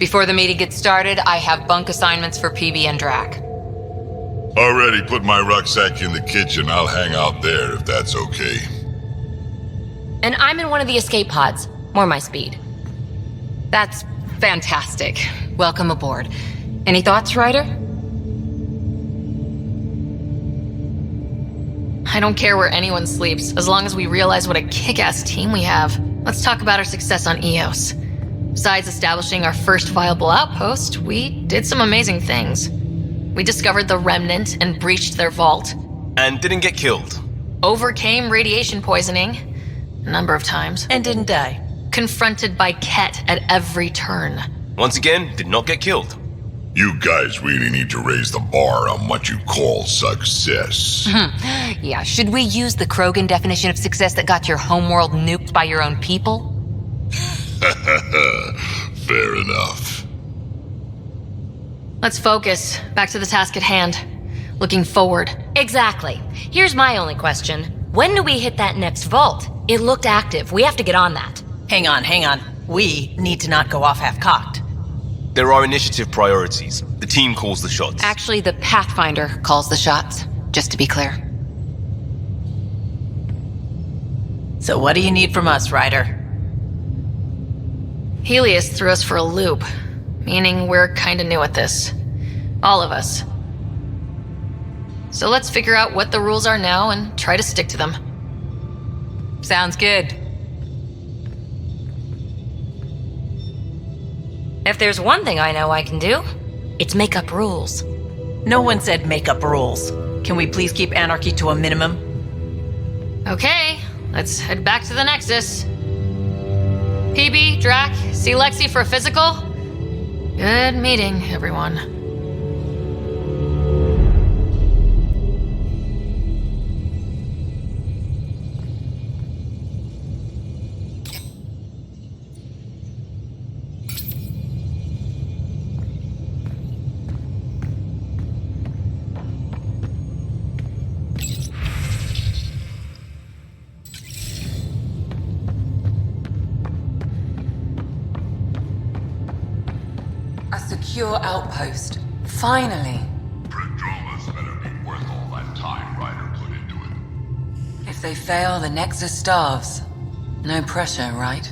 Before the meeting gets started, I have bunk assignments for PB and Drac. Already put my rucksack in the kitchen. I'll hang out there if that's okay. And I'm in one of the escape pods. More my speed. That's fantastic. Welcome aboard. Any thoughts, Ryder? I don't care where anyone sleeps, as long as we realize what a kick-ass team we have. Let's talk about our success on Eos. Besides establishing our first viable outpost, we did some amazing things. We discovered the Remnant and breached their vault. And didn't get killed. Overcame radiation poisoning a number of times. And didn't die. Confronted by Ket at every turn. Once again, did not get killed. You guys really need to raise the bar on what you call success. Yeah, should we use the Krogan definition of success that got your homeworld nuked by your own people? Fair enough. Let's focus. Back to the task at hand. Looking forward. Exactly. Here's my only question. When do we hit that next vault? It looked active. We have to get on that. Hang on. We need to not go off half-cocked. There are initiative priorities. The team calls the shots. Actually, the Pathfinder calls the shots, just to be clear. So what do you need from us, Ryder? Helios threw us for a loop, meaning we're kinda new at this. All of us. So let's figure out what the rules are now and try to stick to them. Sounds good. If there's one thing I know I can do, it's make up rules. No one said make up rules. Can we please keep anarchy to a minimum? Okay, let's head back to the Nexus. PB, Drac, see Lexi for a physical? Good meeting, everyone. A secure outpost. Finally. Prodroma's better be worth all that time Ryder put into it. If they fail, the Nexus starves. No pressure, right?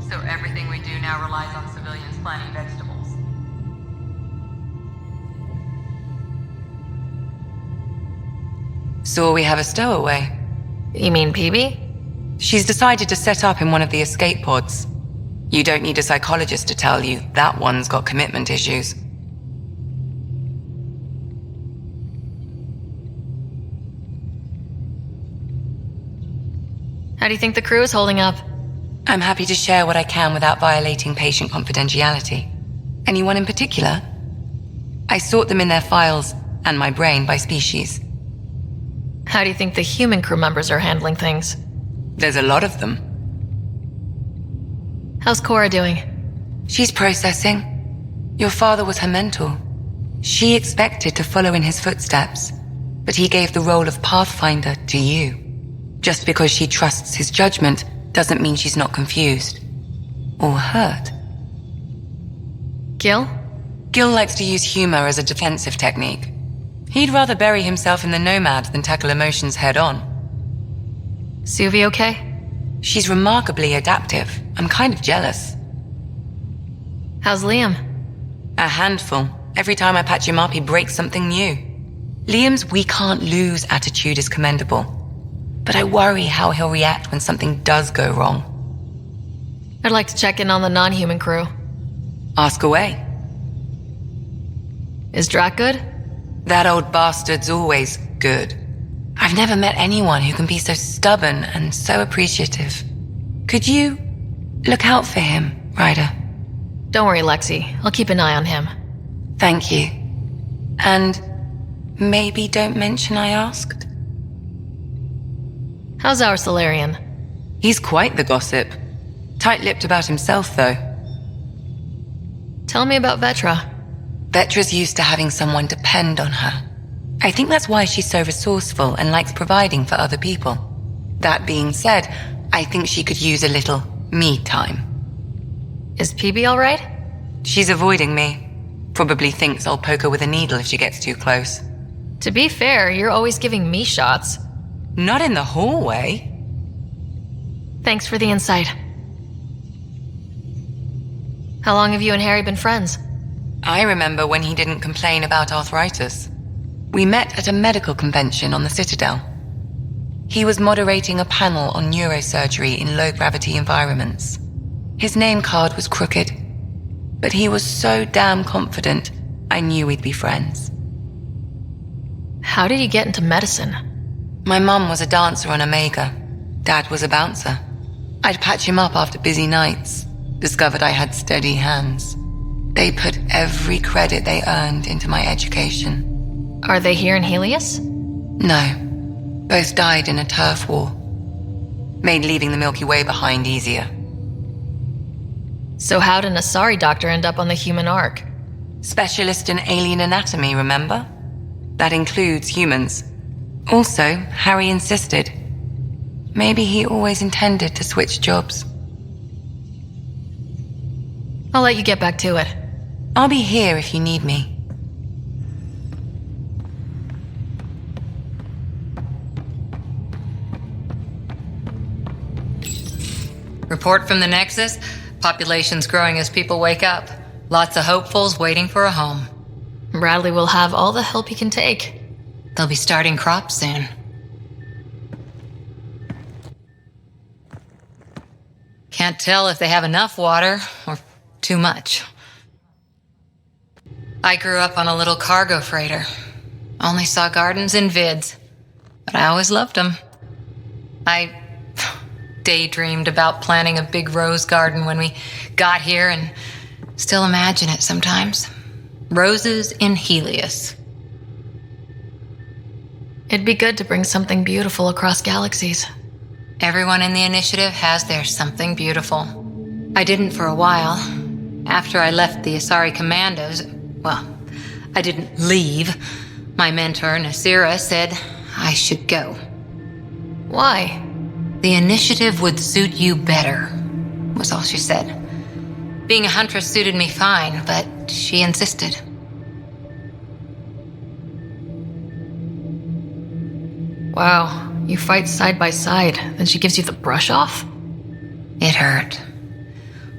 So everything we do now relies on civilians planting vegetables. So we have a stowaway. You mean PB? She's decided to set up in one of the escape pods. You don't need a psychologist to tell you that one's got commitment issues. How do you think the crew is holding up? I'm happy to share what I can without violating patient confidentiality. Anyone in particular? I sort them in their files and my brain by species. How do you think the human crew members are handling things? There's a lot of them. How's Cora doing? She's processing. Your father was her mentor. She expected to follow in his footsteps, but he gave the role of Pathfinder to you. Just because she trusts his judgment doesn't mean she's not confused. Or hurt. Gil? Gil likes to use humor as a defensive technique. He'd rather bury himself in the Nomad than tackle emotions head-on. Suvi okay? She's remarkably adaptive. I'm kind of jealous. How's Liam? A handful. Every time I patch him up, he breaks something new. Liam's we can't lose attitude is commendable. But I worry how he'll react when something does go wrong. I'd like to check in on the non-human crew. Ask away. Is Drac good? That old bastard's always good. I've never met anyone who can be so stubborn and so appreciative. Could you look out for him, Ryder? Don't worry, Lexi. I'll keep an eye on him. Thank you. And maybe don't mention I asked? How's our Solarian? He's quite the gossip. Tight-lipped about himself, though. Tell me about Vetra. Vetra's used to having someone depend on her. I think that's why she's so resourceful and likes providing for other people. That being said, I think she could use a little me time. Is PB alright? She's avoiding me. Probably thinks I'll poke her with a needle if she gets too close. To be fair, you're always giving me shots. Not in the hallway. Thanks for the insight. How long have you and Harry been friends? I remember when he didn't complain about arthritis. We met at a medical convention on the Citadel. He was moderating a panel on neurosurgery in low-gravity environments. His name card was crooked, but he was so damn confident, I knew we'd be friends. How did you get into medicine? My mum was a dancer on Omega. Dad was a bouncer. I'd patch him up after busy nights. Discovered I had steady hands. They put every credit they earned into my education. Are they here in Helios? No. Both died in a turf war. Made leaving the Milky Way behind easier. So how did an Asari doctor end up on the human ark? Specialist in alien anatomy, remember? That includes humans. Also, Harry insisted. Maybe he always intended to switch jobs. I'll let you get back to it. I'll be here if you need me. Report from the Nexus. Population's growing as people wake up. Lots of hopefuls waiting for a home. Bradley will have all the help he can take. They'll be starting crops soon. Can't tell if they have enough water or too much. I grew up on a little cargo freighter. Only saw gardens in vids, but I always loved them. I daydreamed about planting a big rose garden when we got here and still imagine it sometimes. Roses in Helios. It'd be good to bring something beautiful across galaxies. Everyone in the initiative has their something beautiful. I didn't for a while. After I left the Asari Commandos, well, I didn't leave. My mentor, Nasira, said I should go. Why? The initiative would suit you better, was all she said. Being a huntress suited me fine, but she insisted. Wow, you fight side by side, then she gives you the brush off? It hurt.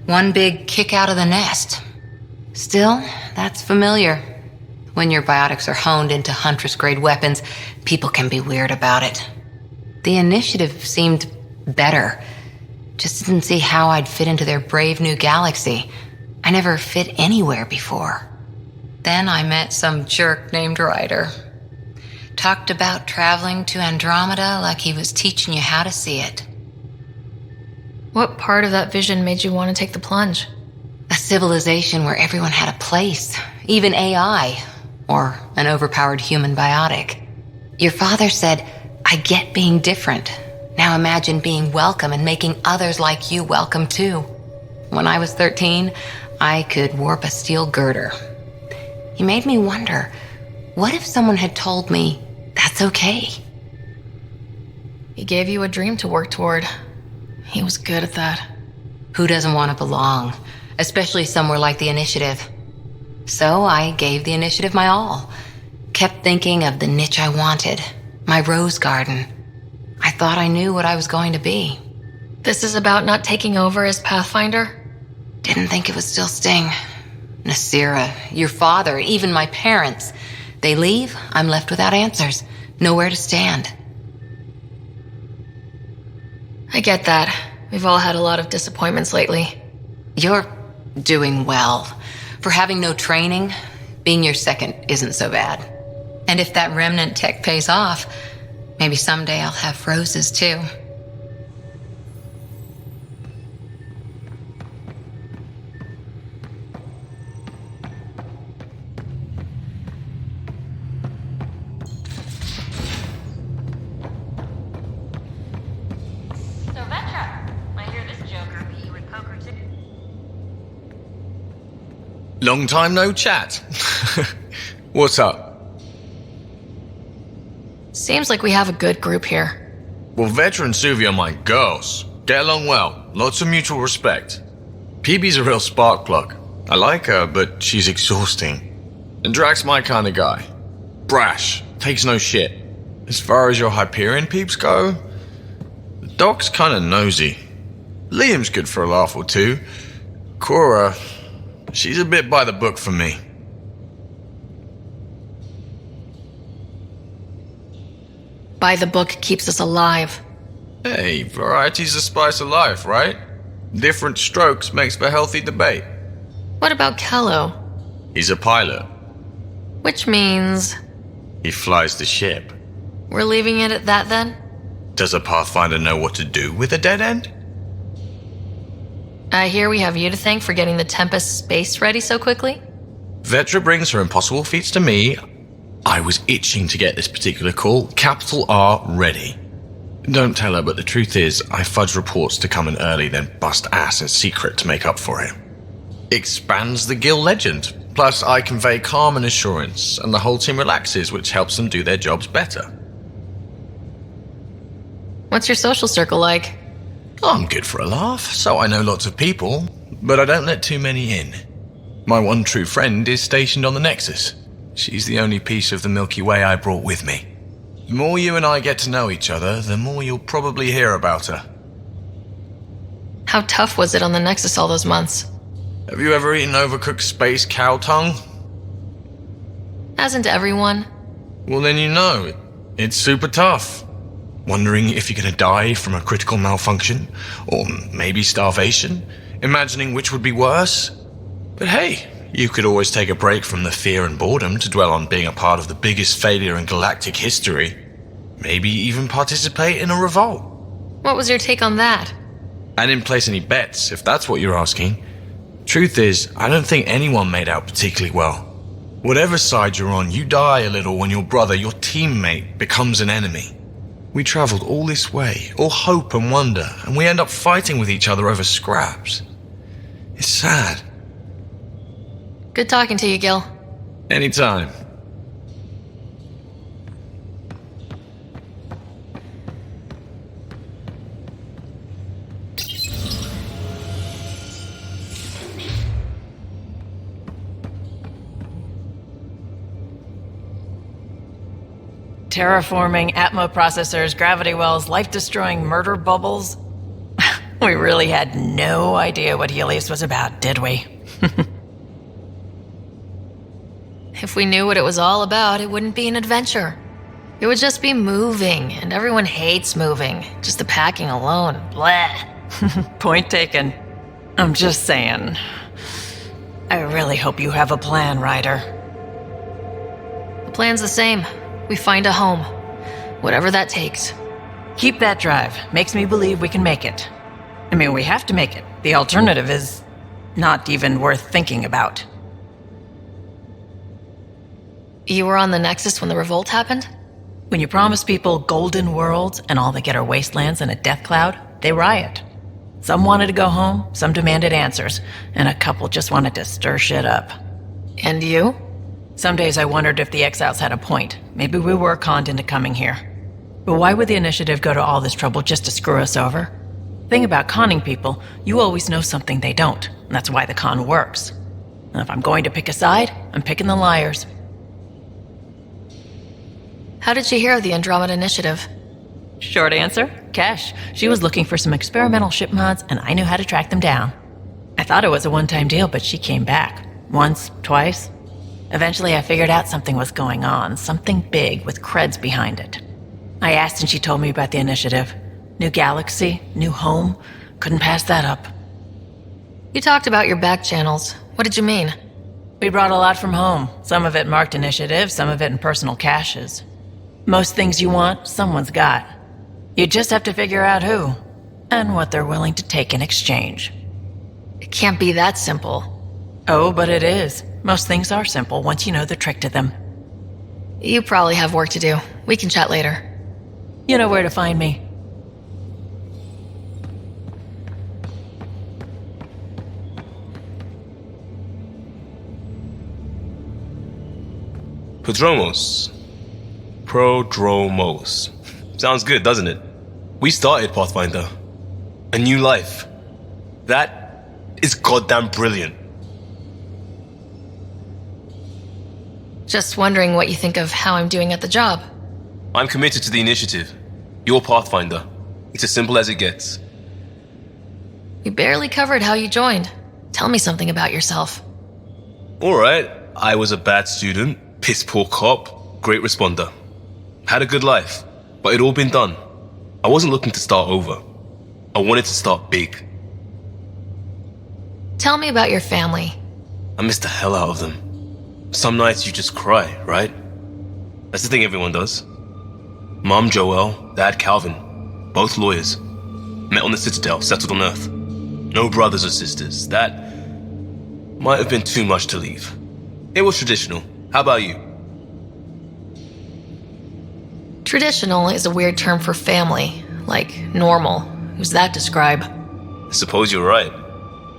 One big kick out of the nest. Still, that's familiar. When your biotics are honed into huntress-grade weapons, people can be weird about it. The initiative seemed better. Just didn't see how I'd fit into their brave new galaxy. I never fit anywhere before. Then I met some jerk named Ryder. Talked about traveling to Andromeda like he was teaching you how to see it. What part of that vision made you want to take the plunge? A civilization where everyone had a place, even AI, or an overpowered human biotic. Your father said, I get being different. Now imagine being welcome and making others like you welcome too. When I was 13, I could warp a steel girder. He made me wonder, what if someone had told me that's okay? He gave you a dream to work toward. He was good at that. Who doesn't want to belong, especially somewhere like the Initiative? So I gave the Initiative my all. Kept thinking of the niche I wanted, my rose garden. I thought I knew what I was going to be. This is about not taking over as Pathfinder? Didn't think it would still sting. Nasira, your father, even my parents. They leave, I'm left without answers. Nowhere to stand. I get that. We've all had a lot of disappointments lately. You're doing well. For having no training, being your second isn't so bad. And if that remnant tech pays off, maybe someday I'll have roses too. So Vetra, I hear this joker beat you at poker too. Long time no chat. What's up? Seems like we have a good group here. Well, Vetra and Suvia are my girls. Get along well. Lots of mutual respect. PB's a real spark plug. I like her, but she's exhausting. And Drax's my kind of guy. Brash, takes no shit. As far as your Hyperion peeps go, the Doc's kinda nosy. Liam's good for a laugh or two. Cora, she's a bit by the book for me. By the book keeps us alive. Hey, variety's the spice of life, right? Different strokes makes for healthy debate. What about Kello? He's a pilot. Which means He flies the ship. we're leaving it at that then? Does a Pathfinder know what to do with a dead end? I hear we have you to thank for getting the Tempest space ready so quickly. Vetra brings her impossible feats to me. I was itching to get this particular call. Capital R ready. Don't tell her, but the truth is, I fudge reports to come in early, then bust ass in secret to make up for it. Expands the guild legend. Plus, I convey calm and assurance, and the whole team relaxes, which helps them do their jobs better. What's your social circle like? I'm good for a laugh, so I know lots of people, but I don't let too many in. My one true friend is stationed on the Nexus. She's the only piece of the Milky Way I brought with me. The more you and I get to know each other, the more you'll probably hear about her. How tough was it on the Nexus all those months? Have you ever eaten overcooked space cow tongue? Hasn't everyone? Well, then you know. It's super tough. Wondering if you're gonna die from a critical malfunction, or maybe starvation, imagining which would be worse. But hey, you could always take a break from the fear and boredom to dwell on being a part of the biggest failure in galactic history. Maybe even participate in a revolt. What was your take on that? I didn't place any bets, if that's what you're asking. Truth is, I don't think anyone made out particularly well. Whatever side you're on, you die a little when your brother, your teammate, becomes an enemy. We traveled all this way, all hope and wonder, and we end up fighting with each other over scraps. It's sad. Good talking to you, Gil. Anytime. Terraforming, Atmo processors, gravity wells, life-destroying murder bubbles. We really had no idea what Helios was about, did we? If we knew what it was all about, it wouldn't be an adventure. It would just be moving, and everyone hates moving. Just the packing alone. Bleh. Point taken. I'm just saying. I really hope you have a plan, Ryder. The plan's the same. We find a home. Whatever that takes. Keep that drive. Makes me believe we can make it. I mean, we have to make it. The alternative is not even worth thinking about. You were on the Nexus when the revolt happened? When you promise people golden worlds and all they get are wastelands and a death cloud, they riot. Some wanted to go home, some demanded answers, and a couple just wanted to stir shit up. And you? Some days I wondered if the exiles had a point. Maybe we were conned into coming here. But why would the initiative go to all this trouble just to screw us over? Thing about conning people, you always know something they don't, and that's why the con works. And if I'm going to pick a side, I'm picking the liars. How did you hear of the Andromeda initiative? Short answer, Cash. She was looking for some experimental ship mods, and I knew how to track them down. I thought it was a one-time deal, but she came back. Once, twice. Eventually I figured out something was going on, something big with creds behind it. I asked and she told me about the initiative. New galaxy, new home. Couldn't pass that up. You talked about your back channels. What did you mean? We brought a lot from home. Some of it marked initiative, some of it in personal caches. Most things you want, someone's got. You just have to figure out who, and what they're willing to take in exchange. It can't be that simple. Oh, but it is. Most things are simple once you know the trick to them. You probably have work to do. We can chat later. You know where to find me. Prodromos. Sounds good, doesn't it? We started Just wondering what you think of how I'm doing at the job. I'm committed to the initiative. You're Pathfinder. It's as simple as it gets. We barely covered how you joined. Tell me something about yourself. Alright, I was a bad student, piss poor cop, great responder. Had a good life, but it'd all been done. I wasn't looking to start over. I wanted to start big. Tell me about your family. I missed the hell out of them. Some nights you just cry, right? That's the thing everyone does. Mom Joelle, Dad Calvin, both lawyers. Met on the Citadel, settled on Earth. No brothers or sisters. That might have been too much to leave. It was traditional. How about you? Traditional is a weird term for family, like normal. Who's that describe? I suppose you're right.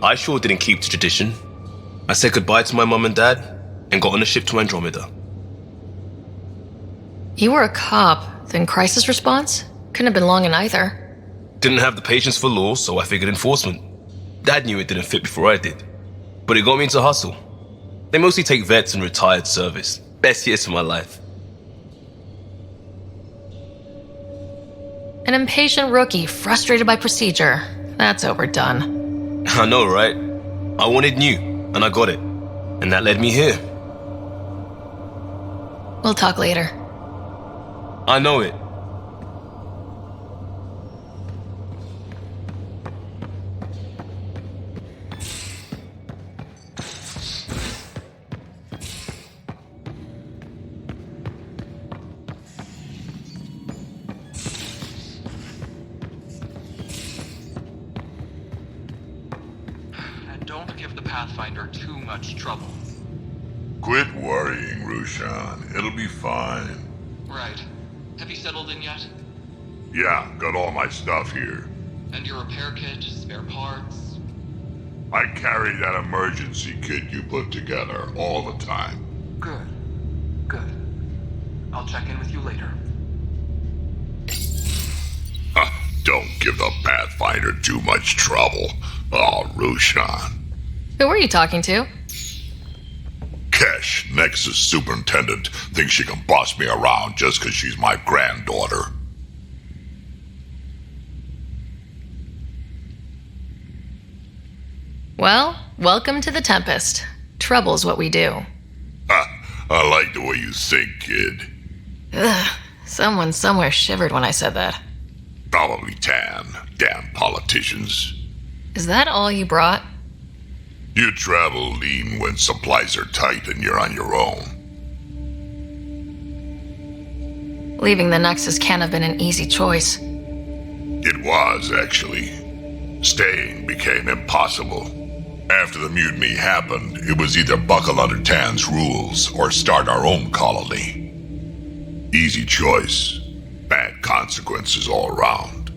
I sure didn't keep to tradition. I said goodbye to my mum and dad and got on a ship to Andromeda. You were a cop, then crisis response? Couldn't have been long in either. Didn't have the patience for law, so I figured enforcement. Dad knew it didn't fit before I did. But it got me into hustle. They mostly take vets and retired service. Best years of my life. An impatient rookie frustrated by procedure. That's overdone. I know, right? I wanted new, and I got it. And that led me here. We'll talk later. I know it. And don't give the Pathfinder too much trouble. Quit worrying, Rushan. It'll be fine. Right. Have you settled in yet? Yeah, got all my stuff here. And your repair kit, spare parts? I carry that emergency kit you put together all the time. Good. Good. I'll check in with you later. Don't give the Pathfinder too much trouble. Oh, Rushan. Who were you talking to? Kesh, Nexus Superintendent, thinks she can boss me around just because she's my granddaughter. Well, welcome to the Tempest. Trouble's what we do. I like the way you think, kid. Ugh, someone somewhere shivered when I said that. Probably Tan. Damn politicians. Is that all you brought? You travel lean when supplies are tight and you're on your own. Leaving the Nexus can't have been an easy choice. It was, actually. Staying became impossible. After the mutiny happened, it was either buckle under Tan's rules or start our own colony. Easy choice. Bad consequences all around.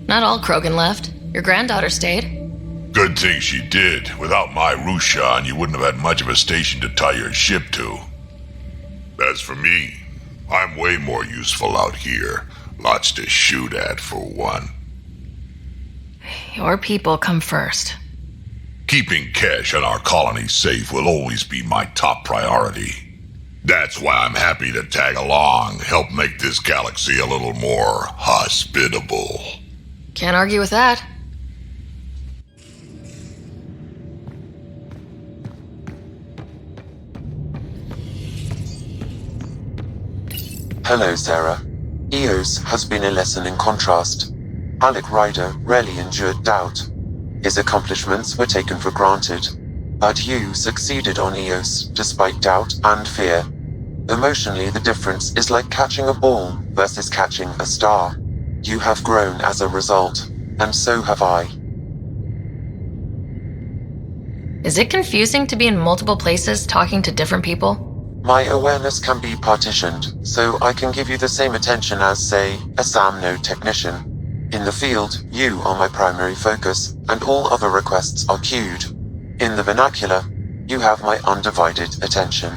Not all Krogan left. Your granddaughter stayed. Good thing she did. Without my Rushan, you wouldn't have had much of a station to tie your ship to. As for me, I'm way more useful out here. Lots to shoot at, for one. Your people come first. Keeping Kesh and our colony safe will always be my top priority. That's why I'm happy to tag along, help make this galaxy a little more hospitable. Can't argue with that. Hello, Sarah. Eos has been a lesson in contrast. Alec Ryder rarely endured doubt. His accomplishments were taken for granted. But you succeeded on Eos, despite doubt and fear. Emotionally, the difference is like catching a ball versus catching a star. You have grown as a result, and so have I. Is it confusing to be in multiple places talking to different people? My awareness can be partitioned, so I can give you the same attention as, say, a SAM node technician. In the field, you are my primary focus, and all other requests are queued. In the vernacular, you have my undivided attention.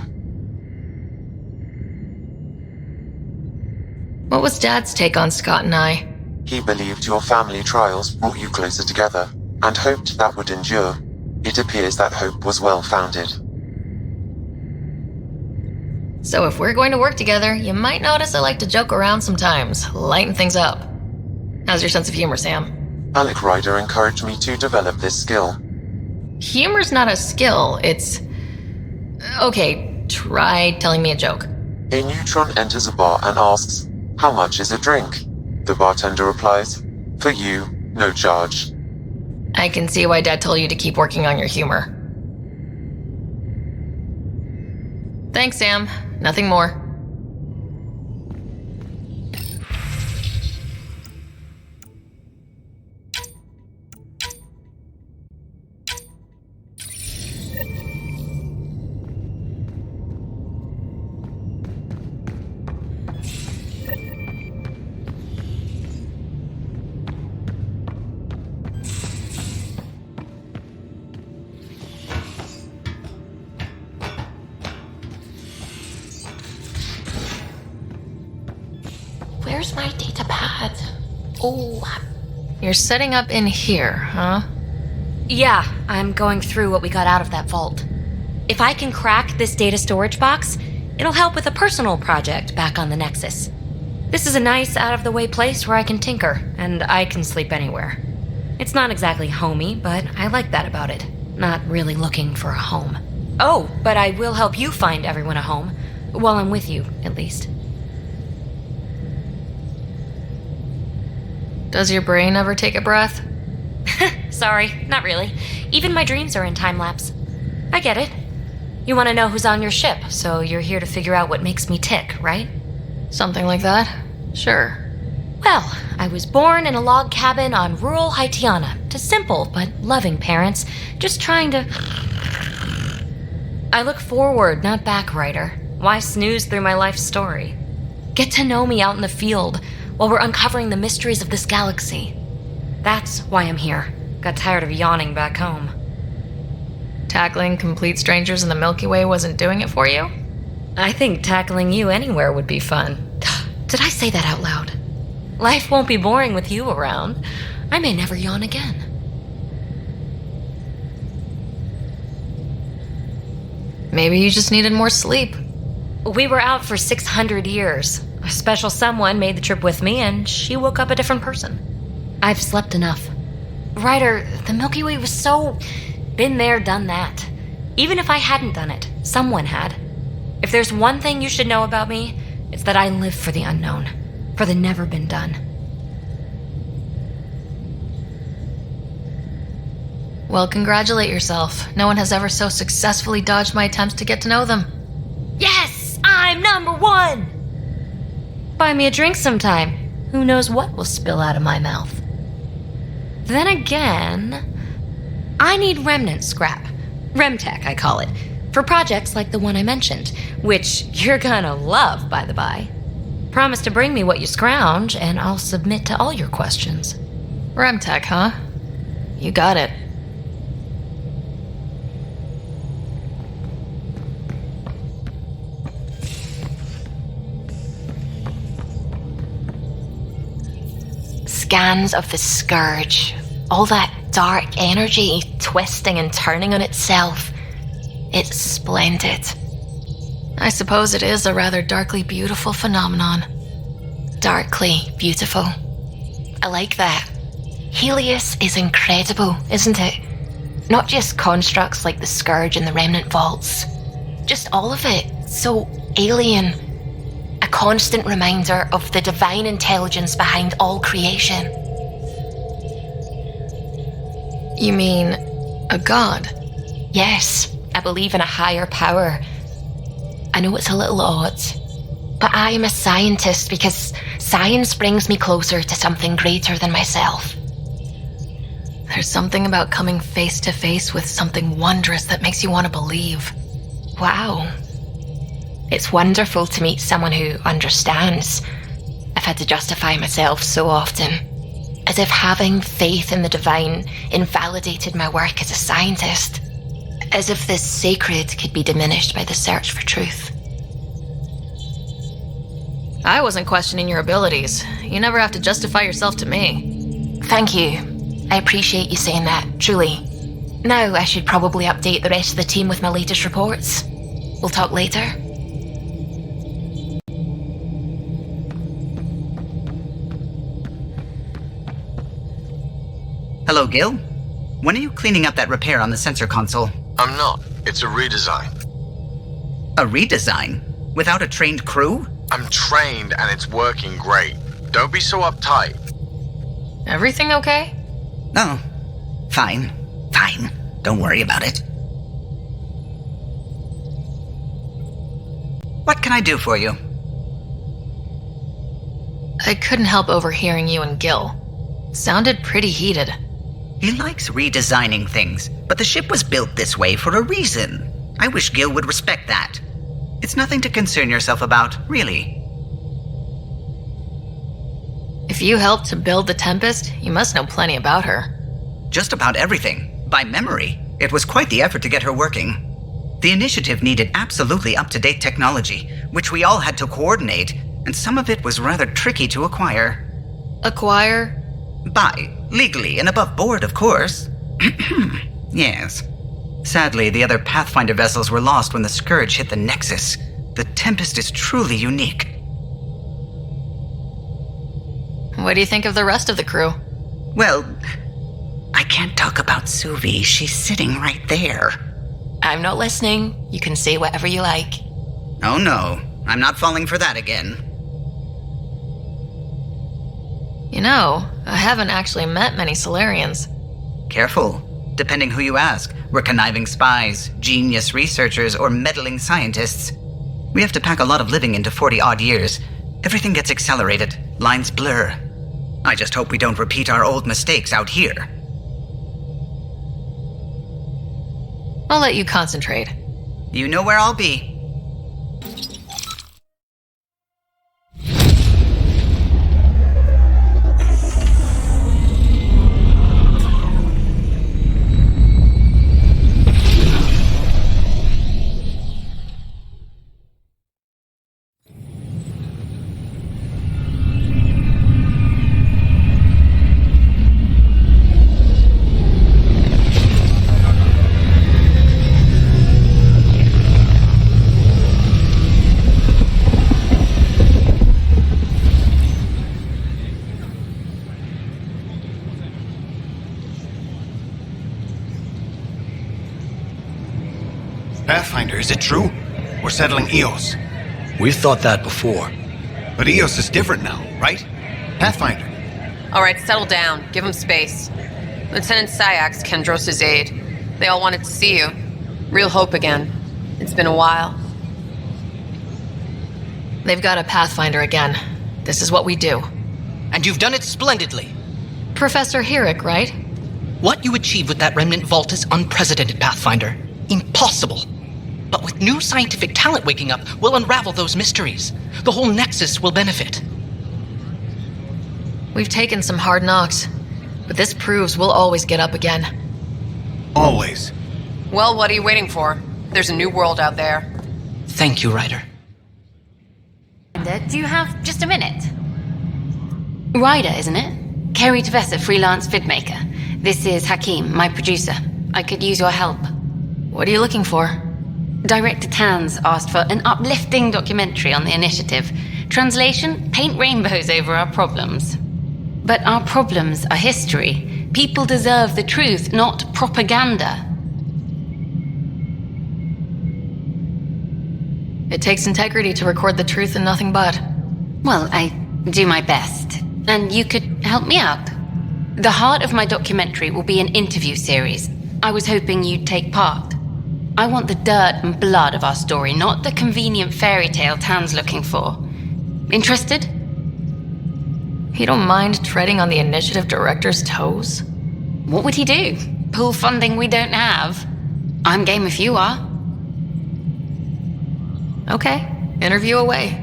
What was Dad's take on Scott and I? He believed your family trials brought you closer together, and hoped that would endure. It appears that hope was well-founded. So if we're going to work together, you might notice I like to joke around sometimes, lighten things up. How's your sense of humor, Sam? Alec Ryder encouraged me to develop this skill. Humor's not a skill, it's... Okay, try telling me a joke. A neutron enters a bar and asks, "How much is a drink?" The bartender replies, "For you, no charge." I can see why Dad told you to keep working on your humor. Thanks, Sam. Nothing more. Where's my data pad? Oh, You're setting up in here, huh? Yeah, I'm going through what we got out of that vault. If I can crack this data storage box, it'll help with a personal project back on the Nexus. This is a nice, out-of-the-way place where I can tinker, and I can sleep anywhere. It's not exactly homey, but I like that about it. Not really looking for a home. Oh, but I will help you find everyone a home. While I'm with you, at least. Does your brain ever take a breath? Sorry, not really. Even my dreams are in time-lapse. I get it. You want to know who's on your ship, so you're here to figure out what makes me tick, right? Something like that? Sure. Well, I was born in a log cabin on rural Haitiana to simple but loving parents, just trying to... I look forward, not back, Ryder. Why snooze through my life story? Get to know me out in the field while we're uncovering the mysteries of this galaxy. That's why I'm here. Got tired of yawning back home. Tackling complete strangers in the Milky Way wasn't doing it for you? I think tackling you anywhere would be fun. Did I say that out loud? Life won't be boring with you around. I may never yawn again. Maybe you just needed more sleep. We were out for 600 years. A special someone made the trip with me, and she woke up a different person. I've slept enough. Ryder, the Milky Way was so... been there, done that. Even if I hadn't done it, someone had. If there's one thing you should know about me, it's that I live for the unknown. For the never been done. Well, congratulate yourself. No one has ever so successfully dodged my attempts to get to know them. Yes! I'm number one! Buy me a drink sometime. Who knows what will spill out of my mouth. Then again, I need remnant scrap. Remtech, I call it. For projects like the one I mentioned, which you're gonna love, by the by. Promise to bring me what you scrounge, and I'll submit to all your questions. Remtech, huh? You got it. Scans of the Scourge. All that dark energy twisting and turning on itself. It's splendid. I suppose it is a rather darkly beautiful phenomenon. Darkly beautiful. I like that. Helios is incredible, isn't it? Not just constructs like the Scourge and the Remnant Vaults. Just all of it. So alien. A constant reminder of the divine intelligence behind all creation. You mean a god? Yes, I believe in a higher power. I know it's a little odd, but I am a scientist because science brings me closer to something greater than myself. There's something about coming face to face with something wondrous that makes you want to believe. Wow. It's wonderful to meet someone who understands. I've had to justify myself so often, as if having faith in the divine invalidated my work as a scientist. As if the sacred could be diminished by the search for truth. I wasn't questioning your abilities. You never have to justify yourself to me. Thank you. I appreciate you saying that, truly. Now I should probably update the rest of the team with my latest reports. We'll talk later. Hello, Gil. When are you cleaning up that repair on the sensor console? I'm not. It's a redesign. A redesign? Without a trained crew? I'm trained and it's working great. Don't be so uptight. Everything okay? Oh, fine. Fine. Don't worry about it. What can I do for you? I couldn't help overhearing you and Gil. Sounded pretty heated. He likes redesigning things, but the ship was built this way for a reason. I wish Gil would respect that. It's nothing to concern yourself about, really. If you helped to build the Tempest, you must know plenty about her. Just about everything, by memory. It was quite the effort to get her working. The initiative needed absolutely up-to-date technology, which we all had to coordinate, and some of it was rather tricky to acquire. Acquire? Buy, legally and above board, of course. Yes. Sadly, the other Pathfinder vessels were lost when the Scourge hit the Nexus. The Tempest is truly unique. What do you think of the rest of the crew? Well, I can't talk about Suvi. She's sitting right there. I'm not listening. You can say whatever you like. Oh no, I'm not falling for that again. You know, I haven't actually met many Solarians. Careful. Depending who you ask, we're conniving spies, genius researchers, or meddling scientists. We have to pack a lot of living into 40-odd years. Everything gets accelerated, lines blur. I just hope we don't repeat our old mistakes out here. I'll let you concentrate. You know where I'll be. Pathfinder, is it true? We're settling Eos. We've thought that before. But Eos is different now, right? Pathfinder. All right, settle down. Give him space. Lieutenant Syax, Kendros' aide. They all wanted to see you. Real hope again. It's been a while. They've got a Pathfinder again. This is what we do. And you've done it splendidly. Professor Herrick, right? What you achieved with that remnant vault is unprecedented, Pathfinder. Impossible. But with new scientific talent waking up, we'll unravel those mysteries. The whole Nexus will benefit. We've taken some hard knocks, but this proves we'll always get up again. Always. Well, what are you waiting for? There's a new world out there. Thank you, Ryder. Do you have just a minute? Ryder, isn't it? Kerry Tavessa, freelance vidmaker. This is Hakim, my producer. I could use your help. What are you looking for? Director Tans asked for an uplifting documentary on the initiative. Translation, paint rainbows over our problems. But our problems are history. People deserve the truth, not propaganda. It takes integrity to record the truth and nothing but. Well, I do my best. And you could help me out. The heart of my documentary will be an interview series. I was hoping you'd take part. I want the dirt and blood of our story, not the convenient fairy tale Tan's looking for. Interested? You don't mind treading on the initiative director's toes? What would he do? Pool funding we don't have? I'm game if you are. Okay, interview away.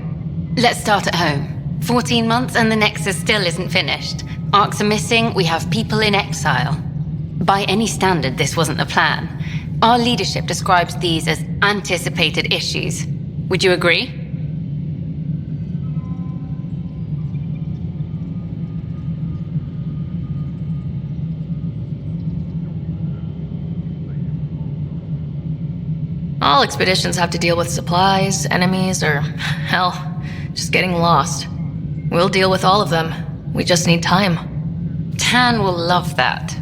Let's start at home. 14 months and the Nexus still isn't finished. Arcs are missing, we have people in exile. By any standard, this wasn't the plan. Our leadership describes these as anticipated issues. Would you agree? All expeditions have to deal with supplies, enemies, or, hell, just getting lost. We'll deal with all of them. We just need time. Tan will love that.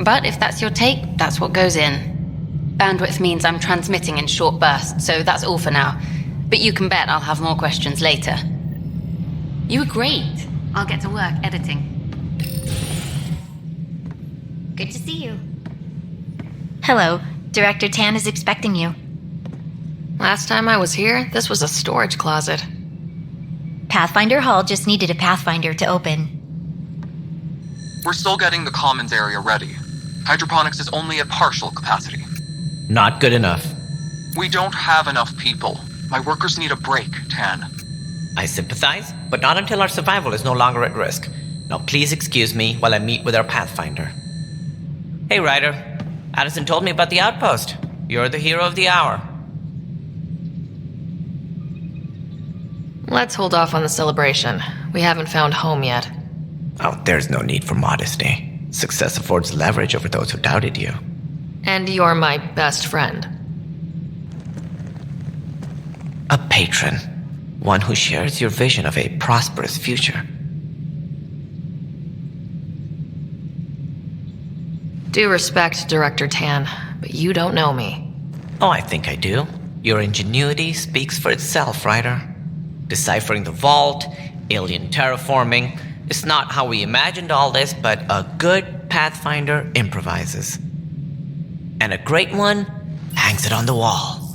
But if that's your take, that's what goes in. Bandwidth means I'm transmitting in short bursts, so that's all for now. But you can bet I'll have more questions later. You were great. I'll get to work editing. Good to see you. Hello. Director Tan is expecting you. Last time I was here, this was a storage closet. Pathfinder Hall just needed a Pathfinder to open. We're still getting the commons area ready. Hydroponics is only at partial capacity. Not good enough. We don't have enough people. My workers need a break, Tan. I sympathize, but not until our survival is no longer at risk. Now please excuse me while I meet with our Pathfinder. Hey, Ryder. Addison told me about the outpost. You're the hero of the hour. Let's hold off on the celebration. We haven't found home yet. Oh, there's no need for modesty. Success affords leverage over those who doubted you. And you're my best friend. A patron. One who shares your vision of a prosperous future. Due respect, Director Tan, but you don't know me. Oh, I think I do. Your ingenuity speaks for itself, Ryder. Deciphering the vault, alien terraforming. It's not how we imagined all this, but a good Pathfinder improvises. And a great one hangs it on the wall.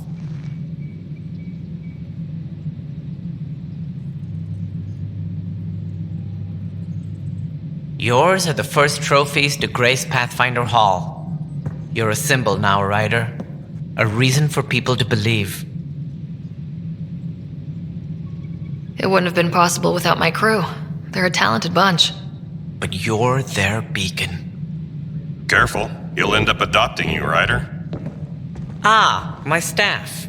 Yours are the first trophies to grace Pathfinder Hall. You're a symbol now, Ryder. A reason for people to believe. It wouldn't have been possible without my crew. They're a talented bunch. But you're their beacon. Careful, he'll end up adopting you, Ryder. Ah, my staff.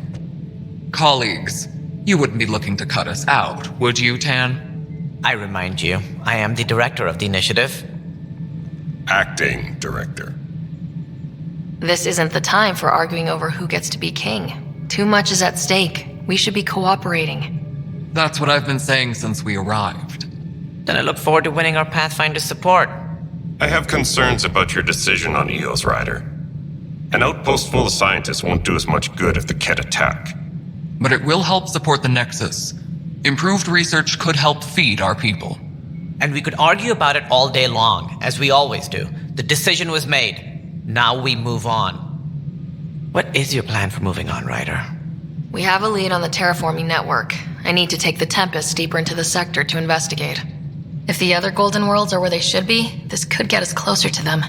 Colleagues, you wouldn't be looking to cut us out, would you, Tan? I remind you, I am the director of the initiative. Acting director. This isn't the time for arguing over who gets to be king. Too much is at stake. We should be cooperating. That's what I've been saying since we arrived. Then I look forward to winning our Pathfinder support. I have concerns about your decision on EOS, Ryder. An outpost full of scientists won't do as much good if they can't attack. But it will help support the Nexus. Improved research could help feed our people. And we could argue about it all day long, as we always do. The decision was made. Now we move on. What is your plan for moving on, Ryder? We have a lead on the terraforming network. I need to take the Tempest deeper into the sector to investigate. If the other Golden Worlds are where they should be, this could get us closer to them.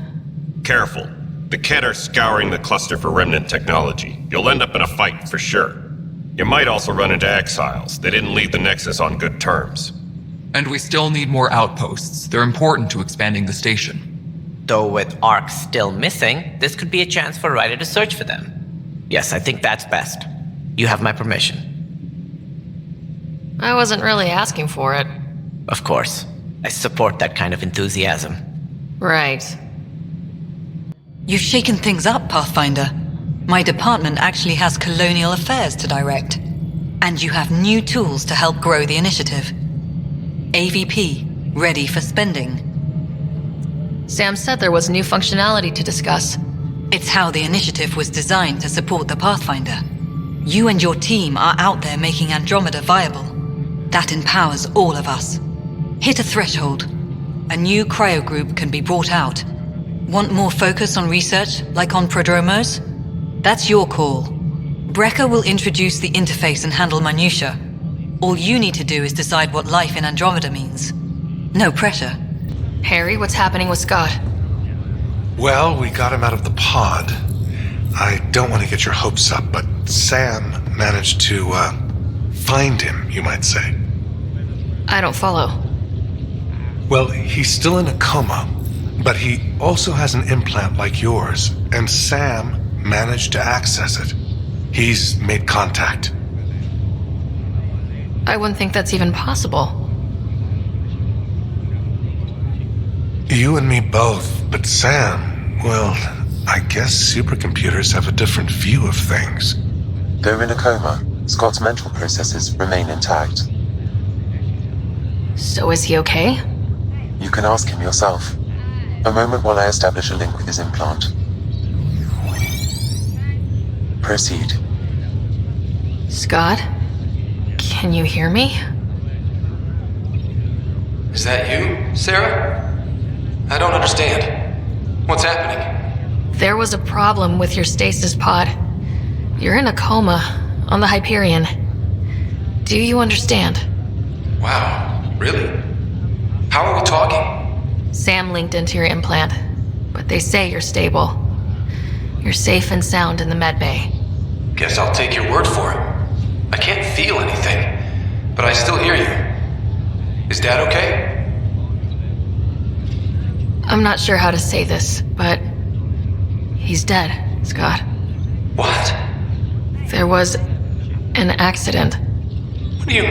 Careful. The Kett are scouring the cluster for remnant technology. You'll end up in a fight for sure. You might also run into exiles. They didn't leave the Nexus on good terms. And we still need more outposts. They're important to expanding the station. Though with Ark still missing, this could be a chance for Ryder to search for them. Yes, I think that's best. You have my permission. I wasn't really asking for it. Of course. I support that kind of enthusiasm. Right. You've shaken things up, Pathfinder. My department actually has colonial affairs to direct. And you have new tools to help grow the initiative. AVP, ready for spending. Sam said there was new functionality to discuss. It's how the initiative was designed to support the Pathfinder. You and your team are out there making Andromeda viable. That empowers all of us. Hit a threshold. A new cryo group can be brought out. Want more focus on research, like on prodromos? That's your call. Brecker will introduce the interface and handle minutiae. All you need to do is decide what life in Andromeda means. No pressure. Harry, what's happening with Scott? Well, we got him out of the pod. I don't want to get your hopes up, but Sam managed to, find him, you might say. I don't follow. Well, he's still in a coma, but he also has an implant like yours, and Sam managed to access it. He's made contact. I wouldn't think that's even possible. You and me both, but Sam, well, I guess supercomputers have a different view of things. Though in a coma, Scott's mental processes remain intact. So is he okay? You can ask him yourself. A moment while I establish a link with his implant. Proceed. Scott? Can you hear me? Is that you, Sarah? I don't understand. What's happening? There was a problem with your stasis pod. You're in a coma on the Hyperion. Do you understand? Wow, really? How are we talking? Sam linked into your implant, but they say you're stable. You're safe and sound in the medbay. Guess I'll take your word for it. I can't feel anything, but I still hear you. Is Dad okay? I'm not sure how to say this, but he's dead, Scott. What? There was an accident. What do you...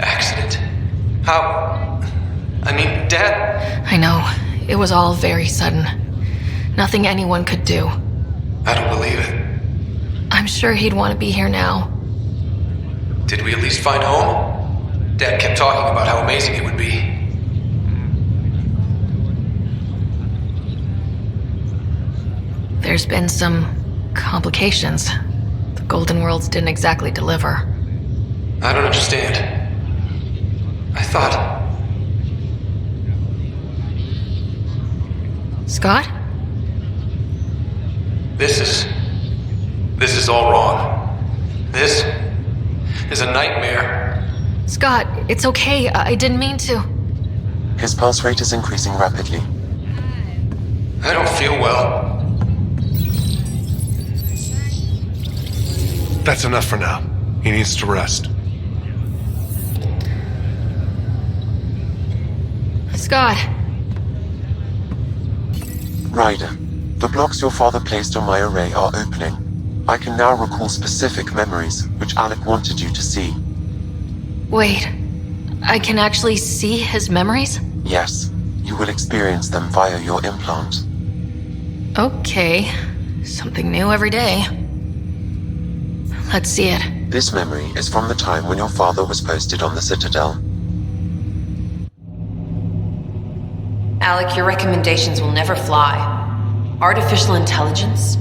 Accident? How... I mean, Dad... I know. It was all very sudden. Nothing anyone could do. I don't believe it. I'm sure he'd want to be here now. Did we at least find home? Dad kept talking about how amazing it would be. There's been some complications. The Golden Worlds didn't exactly deliver. I don't understand. I thought... Scott? This is all wrong. This is a nightmare. Scott, it's okay. I didn't mean to. His pulse rate is increasing rapidly. I don't feel well. That's enough for now. He needs to rest. Scott. Ryder, the blocks your father placed on my array are opening. I can now recall specific memories, which Alec wanted you to see. Wait. I can actually see his memories? Yes, you will experience them via your implant. Okay. Something new every day. Let's see it. This memory is from the time when your father was posted on the Citadel. Alec, your recommendations will never fly. Artificial intelligence?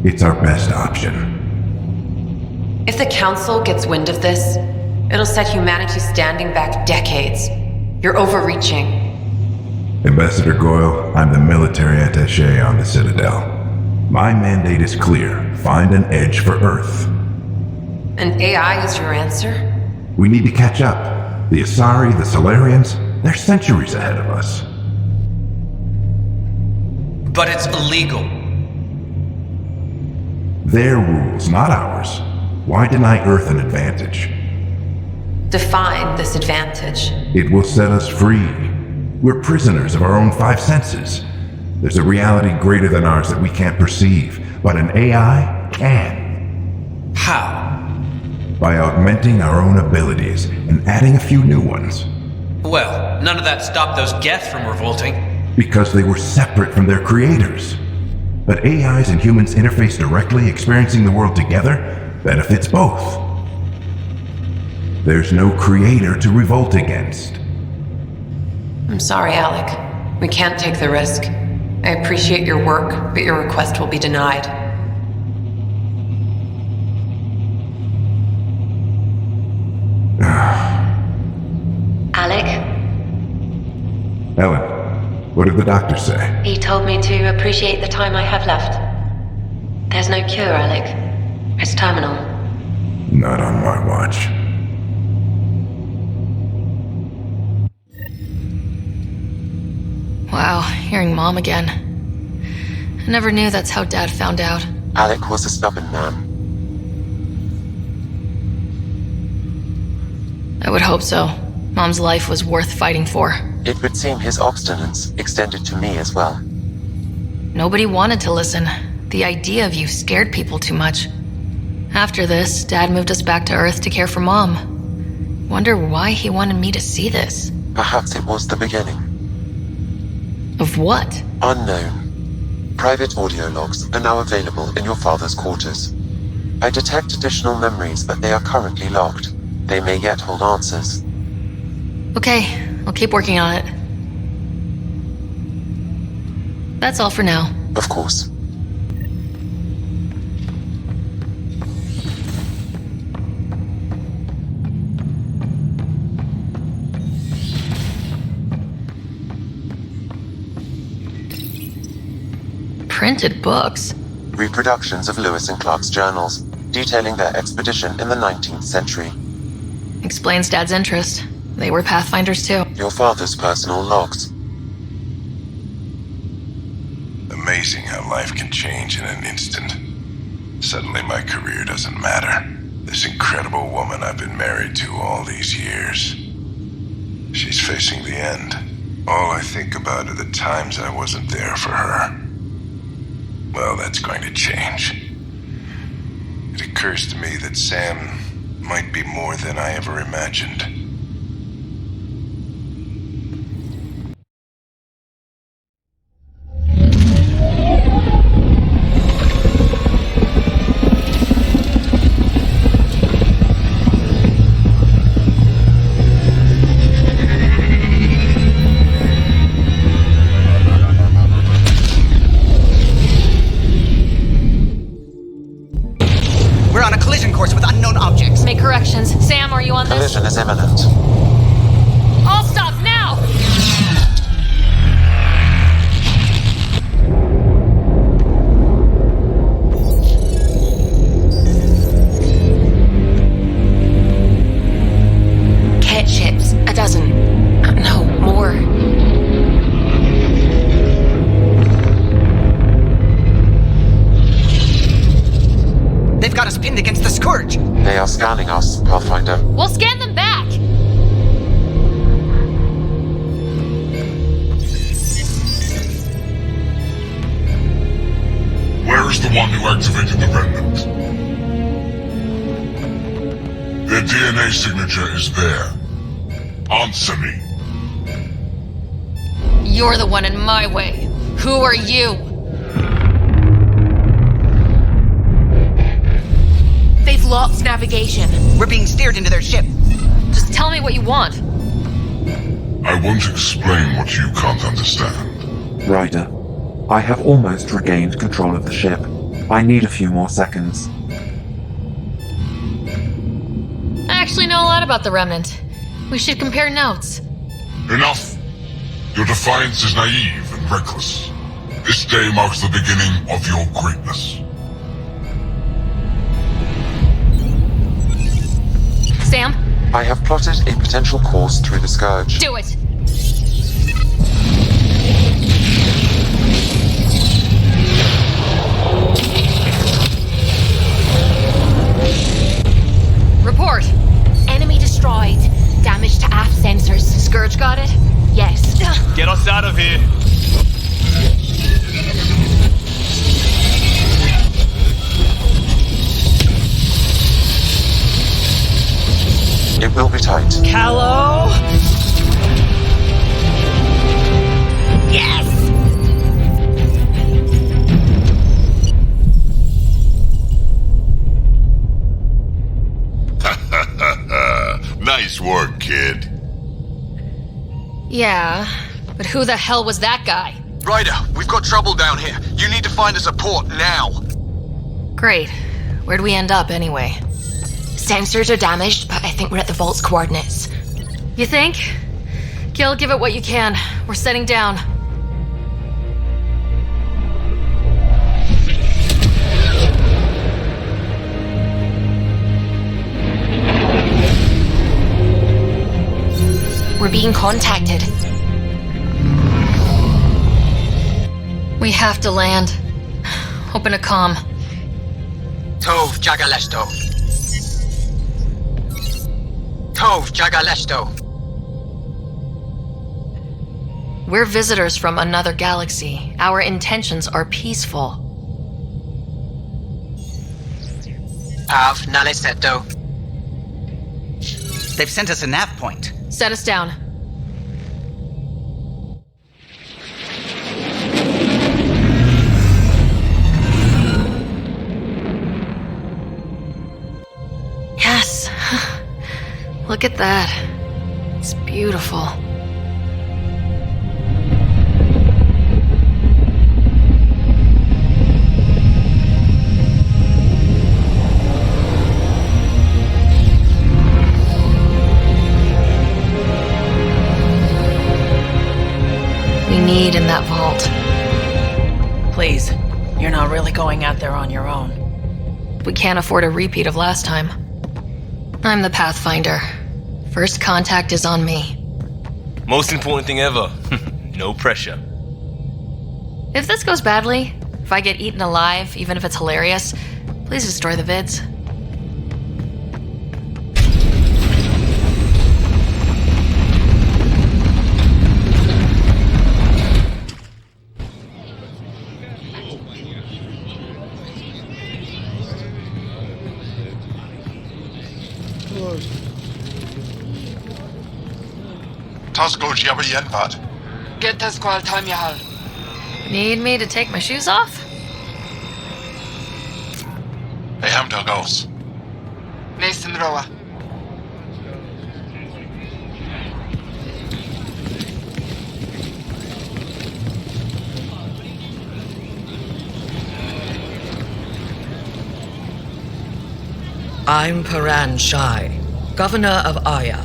It's our best option. If the Council gets wind of this, it'll set humanity standing back decades. You're overreaching. Ambassador Goyle, I'm the military attaché on the Citadel. My mandate is clear. Find an edge for Earth. And AI is your answer? We need to catch up. The Asari, the Solarians, they're centuries ahead of us. But it's illegal. Their rules, not ours. Why deny Earth an advantage? Define this advantage. It will set us free. We're prisoners of our own five senses. There's a reality greater than ours that we can't perceive, but an AI can. How? By augmenting our own abilities and adding a few new ones. Well, none of that stopped those Geth from revolting. Because they were separate from their creators. But AIs and humans interface directly, experiencing the world together benefits both. There's no creator to revolt against. I'm sorry, Alec. We can't take the risk. I appreciate your work, but your request will be denied. Alec? Ellen, what did the doctor say? He told me to appreciate the time I have left. There's no cure, Alec. It's terminal. Not on my watch. Wow, hearing Mom again. I never knew that's how Dad found out. Alec was a stubborn man. I would hope so. Mom's life was worth fighting for. It would seem his obstinance extended to me as well. Nobody wanted to listen. The idea of you scared people too much. After this, Dad moved us back to Earth to care for Mom. Wonder why he wanted me to see this. Perhaps it was the beginning. Of what? Unknown. Private audio logs are now available in your father's quarters. I detect additional memories, but they are currently locked. They may yet hold answers. Okay, I'll keep working on it. That's all for now. Of course. Printed books? Reproductions of Lewis and Clark's journals, detailing their expedition in the 19th century. Explains Dad's interest. They were Pathfinders too. Your father's personal logs. Amazing how life can change in an instant. Suddenly my career doesn't matter. This incredible woman I've been married to all these years. She's facing the end. All I think about are the times I wasn't there for her. Well, that's going to change. It occurs to me that Sam might be more than I ever imagined. We're on a collision course with unknown objects. Make corrections. Sam, are you on this? Collision is imminent. All stop now! Ket ships, a dozen. No, more. They've got us pinned against the Scourge. They are scanning us, Pathfinder. We'll scan them back! Where is the one who activated the remnant? Their DNA signature is there. Answer me. You're the one in my way. Who are you? They've lost navigation. We're being steered into their ship. Just tell me what you want. I won't explain what you can't understand. Ryder, I have almost regained control of the ship. I need a few more seconds. I actually know a lot about the Remnant. We should compare notes. Enough! Your defiance is naive and reckless. This day marks the beginning of your greatness. Sam? I have plotted a potential course through the Scourge. Do it! Report! Enemy destroyed. Damage to aft sensors. Scourge got it? Yes. Get us out of here! It will be tight. Callow? Yes! Nice work, kid. Yeah, but who the hell was that guy? Ryder, we've got trouble down here. You need to find us a port now. Great. Where'd we end up anyway? Sensors are damaged, but I think we're at the vault's coordinates. You think? Gil, give it what you can. We're setting down. We're being contacted. We have to land. Open a comm. Tov Jagalesto. Tov Jagalesto. We're visitors from another galaxy. Our intentions are peaceful. Av Naleseto. They've sent us a nav point. Set us down. Yes. Look at that. It's beautiful. not really going out there on your own. We can't afford a repeat of last time. I'm the Pathfinder. First contact is on me. Most important thing ever. No pressure. If this goes badly, if I get eaten alive, even if it's hilarious, please destroy the vids. Tosco jabber yenvat. Get the squall time yahal. Need me to take my shoes off? Hey hamdal goes. Nathan Roa. I'm Paran Shai, Governor of Aya.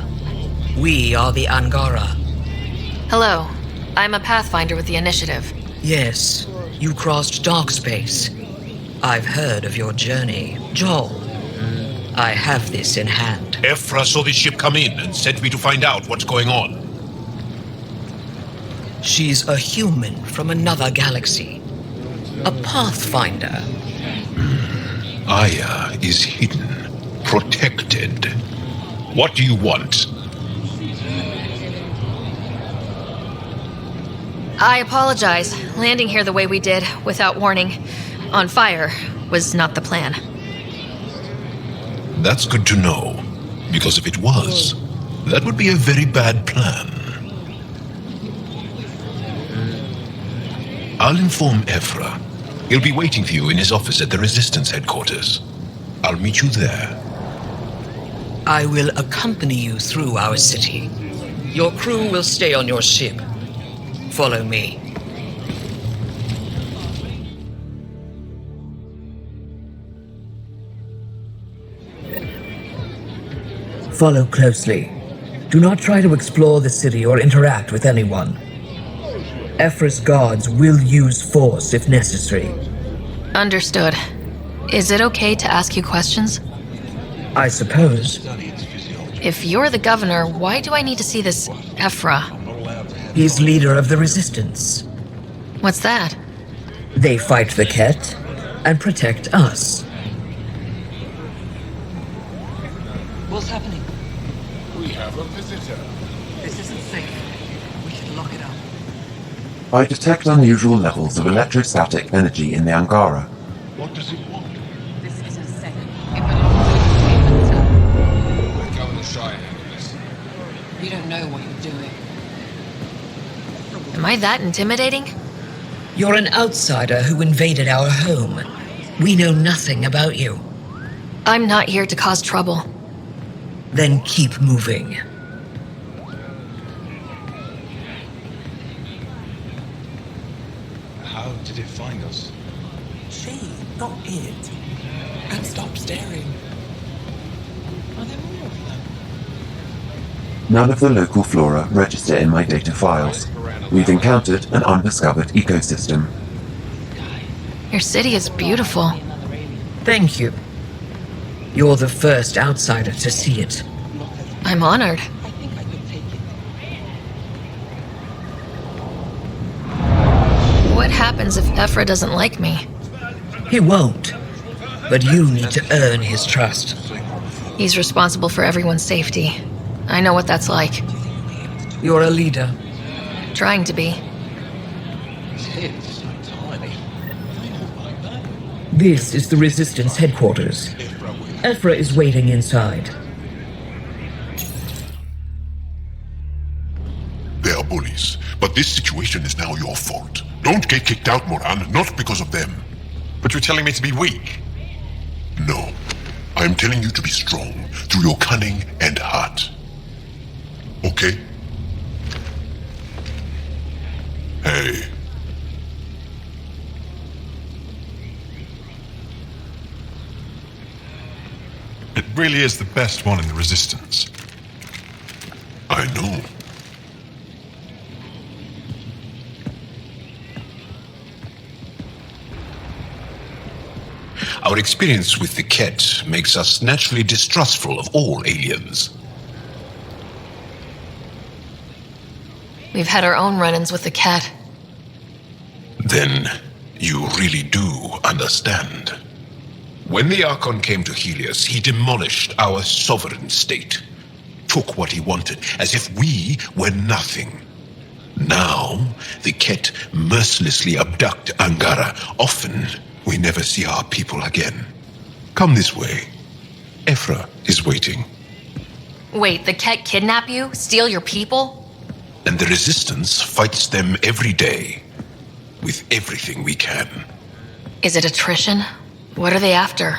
We are the Angara. Hello. I'm a Pathfinder with the Initiative. Yes, you crossed dark space. I've heard of your journey. Joel, I have this in hand. Ephra saw the ship come in and sent me to find out what's going on. She's a human from another galaxy. A Pathfinder. Aya is hidden, protected. What do you want? I apologize. Landing here the way we did, without warning, on fire, was not the plan. That's good to know, because if it was, that would be a very bad plan. I'll inform Ephra. He'll be waiting for you in his office at the Resistance headquarters. I'll meet you there. I will accompany you through our city. Your crew will stay on your ship. Follow me. Follow closely. Do not try to explore the city or interact with anyone. Ephra's guards will use force if necessary. Understood. Is it okay to ask you questions? I suppose. If you're the governor, why do I need to see this Ephra? He's leader of the Resistance. What's that? They fight the Ket and protect us. What's happening? We have a visitor. This isn't safe. We should lock it up. I detect unusual levels of electrostatic energy in the Angara. What does it want? This isn't safe. We're going to try and handle this. You don't know what you're doing. Am I that intimidating? You're an outsider who invaded our home. We know nothing about you. I'm not here to cause trouble. Then keep moving. How did it find us? She, not it. And stop staring. Are there more of them? None of the local flora register in my data files. We've encountered an undiscovered ecosystem. Your city is beautiful. Thank you. You're the first outsider to see it. I'm honored. What happens if Ephra doesn't like me? He won't. But you need to earn his trust. He's responsible for everyone's safety. I know what that's like. You're a leader. Trying to be. This is the Resistance headquarters. Ephra is waiting inside. They are bullies, but this situation is now your fault. Don't get kicked out, Moran, not because of them. But you're telling me to be weak. No. I am telling you to be strong through your cunning and heart. Okay? Hey. It really is the best one in the Resistance. I know. Our experience with the Ket makes us naturally distrustful of all aliens. We've had our own run-ins with the cat. Then you really do understand. When the Archon came to Helios, he demolished our sovereign state. Took what he wanted, as if we were nothing. Now, the Ket mercilessly abduct Angara. Often, we never see our people again. Come this way. Ephra is waiting. Wait, the Ket kidnap you? Steal your people? And the Resistance fights them every day. With everything we can. Is it attrition? What are they after?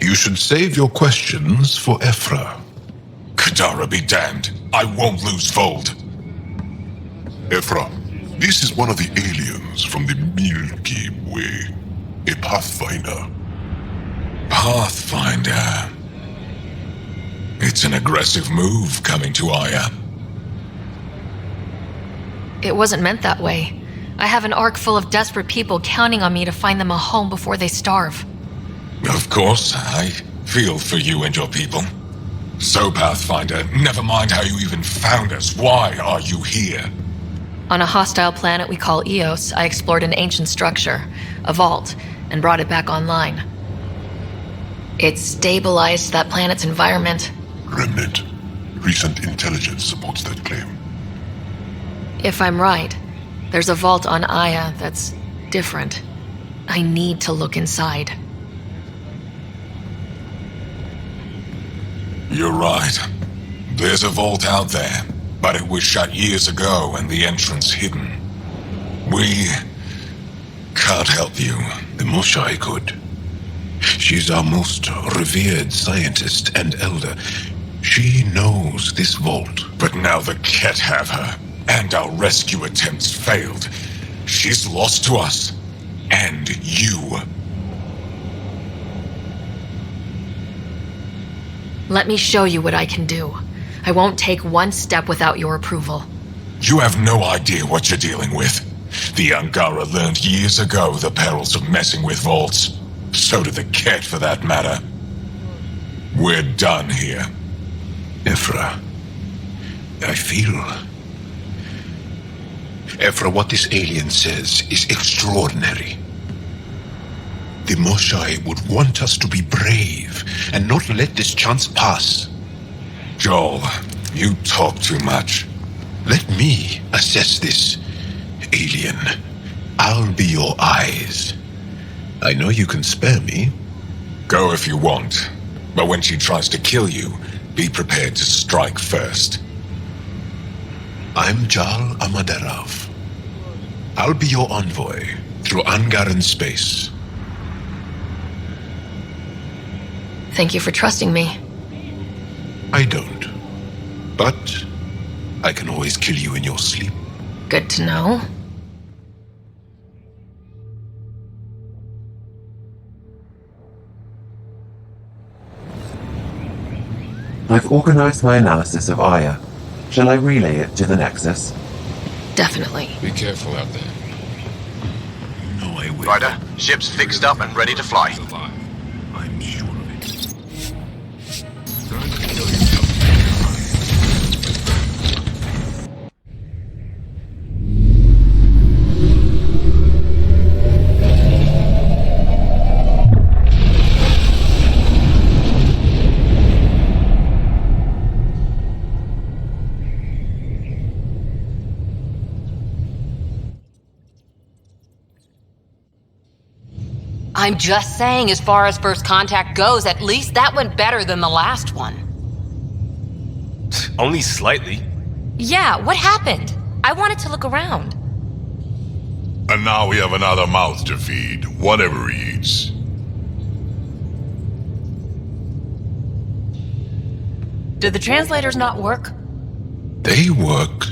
You should save your questions for Ephra. Kadara be damned. I won't lose Fold. Ephra, this is one of the aliens from the Milky Way. A Pathfinder. Pathfinder. It's an aggressive move coming to Aya. It wasn't meant that way. I have an ark full of desperate people counting on me to find them a home before they starve. Of course, I feel for you and your people. So, Pathfinder, never mind how you even found us. Why are you here? On a hostile planet we call Eos, I explored an ancient structure, a vault, and brought it back online. It stabilized that planet's environment. Remnant. Recent intelligence supports that claim. If I'm right, there's a vault on Aya that's different. I need to look inside. You're right. There's a vault out there, but it was shut years ago and the entrance hidden. We can't help you. The Moshai could. She's our most revered scientist and elder. She knows this vault. But now the Ket have her, and our rescue attempts failed. She's lost to us, and you. Let me show you what I can do. I won't take one step without your approval. You have no idea what you're dealing with. The Angara learned years ago the perils of messing with vaults. So did the Ket, for that matter. We're done here. Ephra, I feel... Ephra, what this alien says is extraordinary. The Moshai would want us to be brave and not let this chance pass. Joel, you talk too much. Let me assess this, alien. I'll be your eyes. I know you can spare me. Go if you want, but when she tries to kill you, be prepared to strike first. I'm Jal Amaderav. I'll be your envoy through Angaran space. Thank you for trusting me. I don't. But I can always kill you in your sleep. Good to know. I've organized my analysis of Aya. Shall I relay it to the Nexus? Definitely. Be careful out there. No, I will. Ryder, ship's fixed up and ready to fly. I'm sure of it. I'm just saying, as far as first contact goes, at least that went better than the last one. Only slightly. Yeah, what happened? I wanted to look around. And now we have another mouth to feed, whatever he eats. Did the translators not work? They work.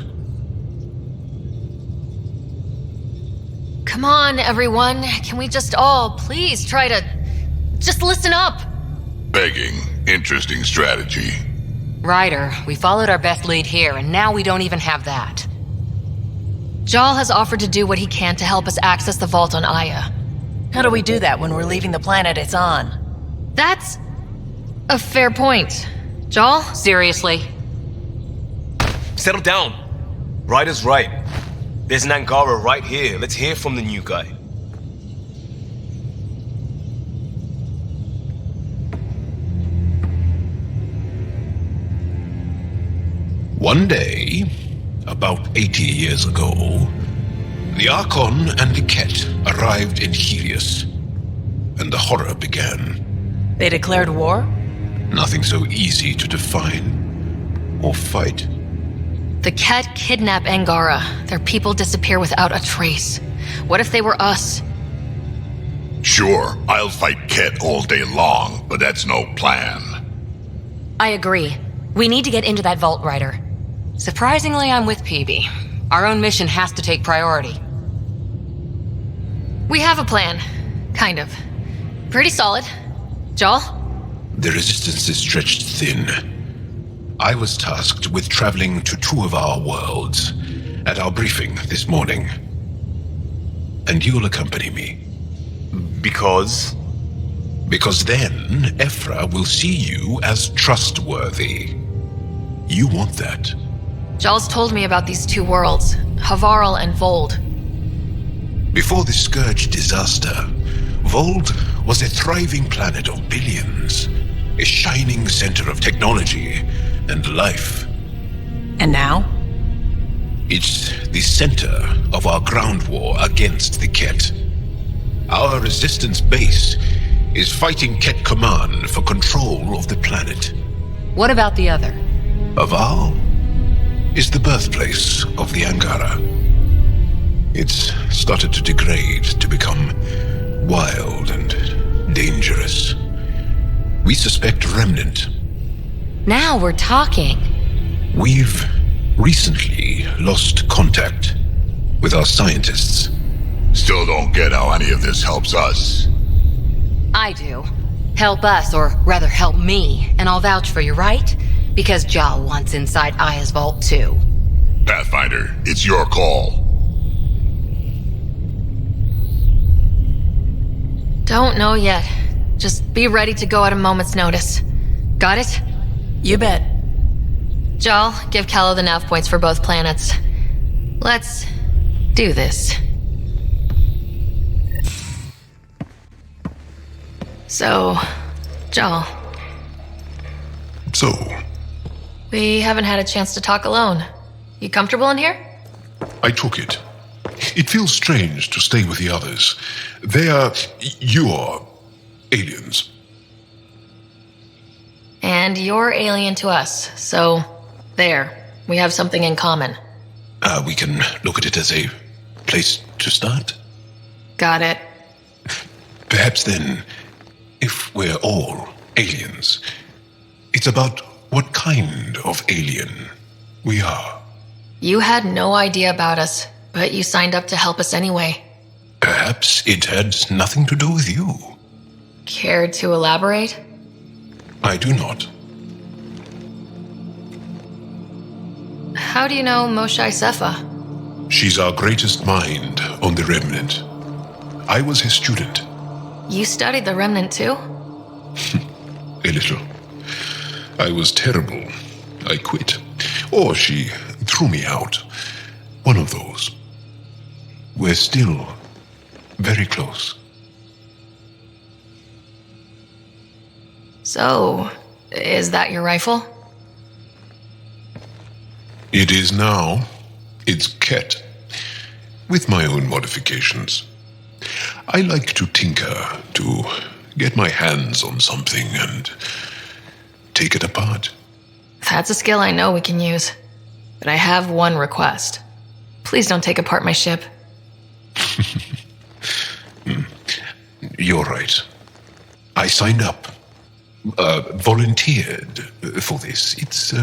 Come on, everyone. Can we just all please try to just listen up? Begging, interesting strategy. Ryder, we followed our best lead here, and now we don't even have that. Jal has offered to do what he can to help us access the vault on Aya. How do we do that when we're leaving the planet it's on? That's a fair point. Jal? Seriously. Settle down. Ryder's right. There's an Angara right here. Let's hear from the new guy. One day, about 80 years ago, the Archon and the Ket arrived in Helios, and the horror began. They declared war? Nothing so easy to define or fight. The Ket kidnap Angara. Their people disappear without a trace. What if they were us? Sure, I'll fight Ket all day long, but that's no plan. I agree. We need to get into that vault, Ryder. Surprisingly, I'm with PB. Our own mission has to take priority. We have a plan. Kind of. Pretty solid. Jal? The resistance is stretched thin. I was tasked with traveling to two of our worlds at our briefing this morning. And you'll accompany me. Because? Because then Ephra will see you as trustworthy. You want that. Jal's told me about these two worlds, Havarl and Vold. Before the Scourge disaster, Vold was a thriving planet of billions, a shining center of technology and life. And now? It's the center of our ground war against the Ket. Our resistance base is fighting Ket Command for control of the planet. What about the other? Havarl is the birthplace of the Angara. It's started to degrade, to become wild and dangerous. We suspect Remnant. Now we're talking. We've recently lost contact with our scientists. Still don't get how any of this helps us. I do. Help us, or rather help me, and I'll vouch for you, right? Because Jal wants inside Aya's vault too. Pathfinder, it's your call. Don't know yet. Just be ready to go at a moment's notice. Got it? You bet. Jal, give Callow the nav points for both planets. Let's do this. So, Jal. So? We haven't had a chance to talk alone. You comfortable in here? I took it. It feels strange to stay with the others. You're aliens. And you're alien to us, so there. We have something in common. We can look at it as a place to start. Got it. Perhaps then, if we're all aliens, it's about what kind of alien we are. You had no idea about us, but you signed up to help us anyway. Perhaps it had nothing to do with you. Care to elaborate? I do not. How do you know Moshae Sefa? She's our greatest mind on the Remnant. I was his student. You studied the Remnant too? A little. I was terrible. I quit. Or she threw me out. One of those. We're still very close. So, is that your rifle? It is now. It's Ket. With my own modifications. I like to tinker, to get my hands on something and take it apart. That's a skill I know we can use. But I have one request. Please don't take apart my ship. You're right. I signed up. Volunteered for this. It's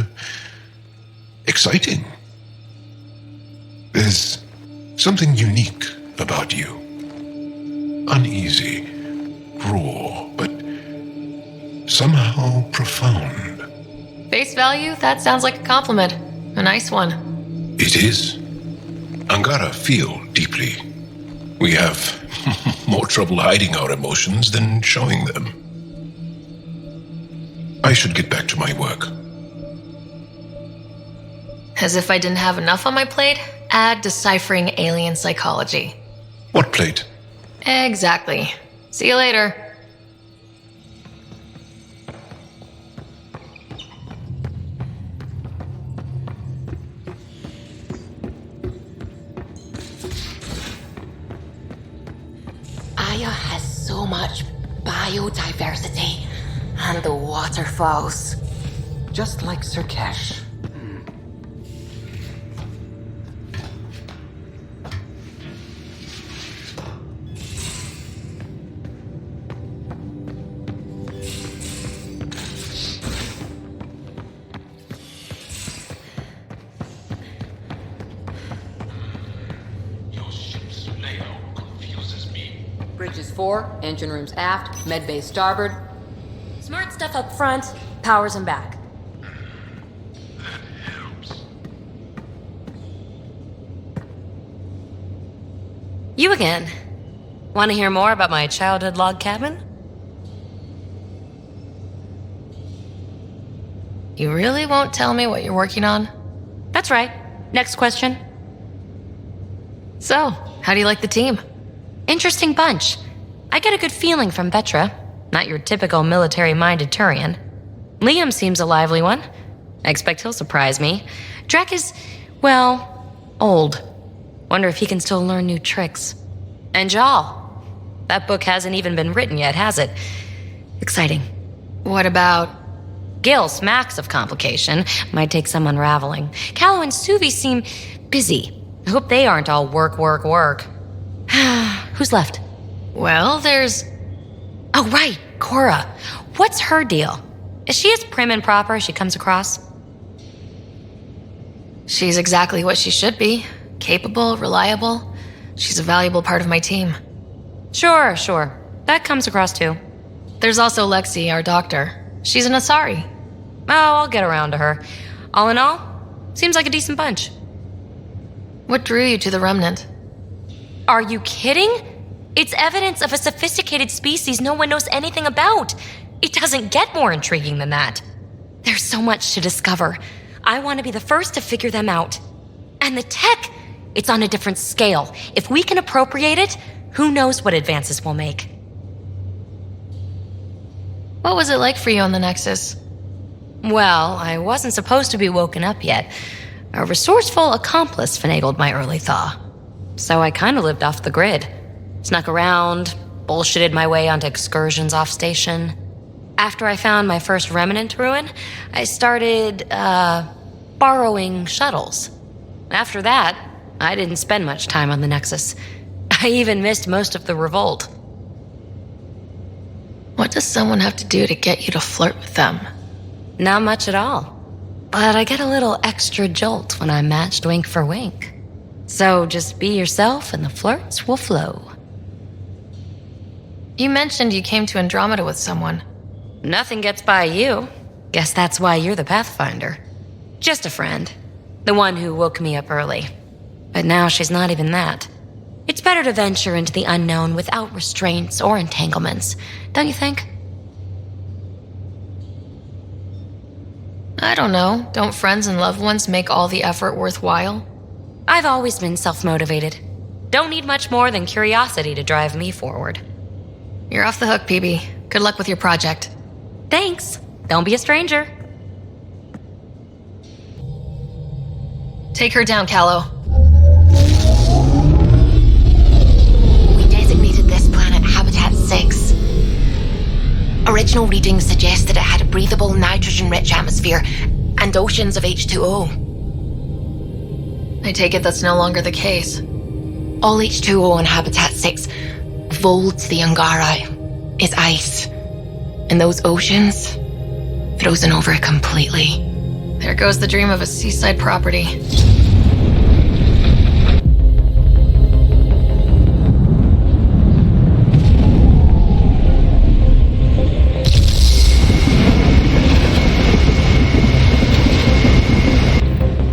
exciting. There's something unique about you. Uneasy, raw, but somehow profound. Face value? That sounds like a compliment. A nice one. It is. Angara feel deeply. We have more trouble hiding our emotions than showing them. I should get back to my work. As if I didn't have enough on my plate, add deciphering alien psychology. What plate? Exactly. See you later. Aya has so much biodiversity and the waterfalls. Just like Sirkesh. Bridges 4, engine rooms aft, med bay starboard. Smart stuff up front, powers them back. You again. Want to hear more about my childhood log cabin? You really won't tell me what you're working on? That's right. Next question. So, how do you like the team? Interesting bunch. I get a good feeling from Vetra. Not your typical military-minded Turian. Liam seems a lively one. I expect he'll surprise me. Drek is, well, old. Wonder if he can still learn new tricks. And Jal. That book hasn't even been written yet, has it? Exciting. What about... Gil smacks of complication. Might take some unraveling. Callow and Suvi seem busy. I hope they aren't all work. Who's left? Well, there's... Oh, right, Cora. What's her deal? Is she as prim and proper as she comes across? She's exactly what she should be. Capable, reliable. She's a valuable part of my team. Sure. That comes across too. There's also Lexi, our doctor. She's an Asari. Oh, I'll get around to her. All in all, seems like a decent bunch. What drew you to the Remnant? Are you kidding? It's evidence of a sophisticated species no one knows anything about. It doesn't get more intriguing than that. There's so much to discover. I want to be the first to figure them out. And the tech, it's on a different scale. If we can appropriate it, who knows what advances we'll make. What was it like for you on the Nexus? Well, I wasn't supposed to be woken up yet. A resourceful accomplice finagled my early thaw. So I kind of lived off the grid. Snuck around, bullshitted my way onto excursions off station. After I found my first remnant ruin, I started, borrowing shuttles. After that, I didn't spend much time on the Nexus. I even missed most of the revolt. What does someone have to do to get you to flirt with them? Not much at all. But I get a little extra jolt when I'm matched wink for wink. So just be yourself and the flirts will flow. You mentioned you came to Andromeda with someone. Nothing gets by you. Guess that's why you're the Pathfinder. Just a friend. The one who woke me up early. But now she's not even that. It's better to venture into the unknown without restraints or entanglements, don't you think? I don't know. Don't friends and loved ones make all the effort worthwhile? I've always been self-motivated. Don't need much more than curiosity to drive me forward. You're off the hook, PB. Good luck with your project. Thanks. Don't be a stranger. Take her down, Callow. We designated this planet Habitat 6. Original readings suggested it had a breathable, nitrogen-rich atmosphere and oceans of H2O. I take it that's no longer the case. All H2O on Habitat 6, Volds the Angara, is ice. And those oceans, frozen over completely. There goes the dream of a seaside property.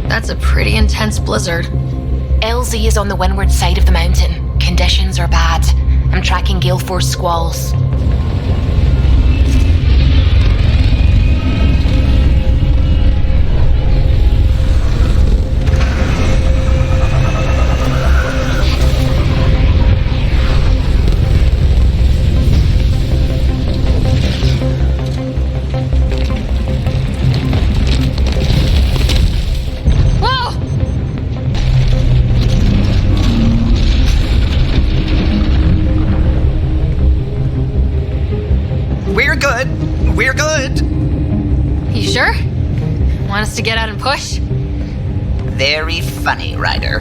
That's a pretty intense blizzard. LZ is on the windward side of the mountain. Conditions are bad. I'm tracking Gale Force squalls. We're good. You sure? Want us to get out and push? Very funny, Ryder.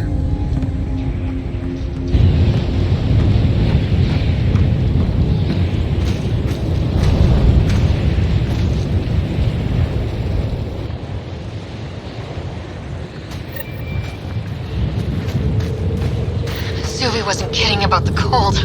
Suvi wasn't kidding about the cold.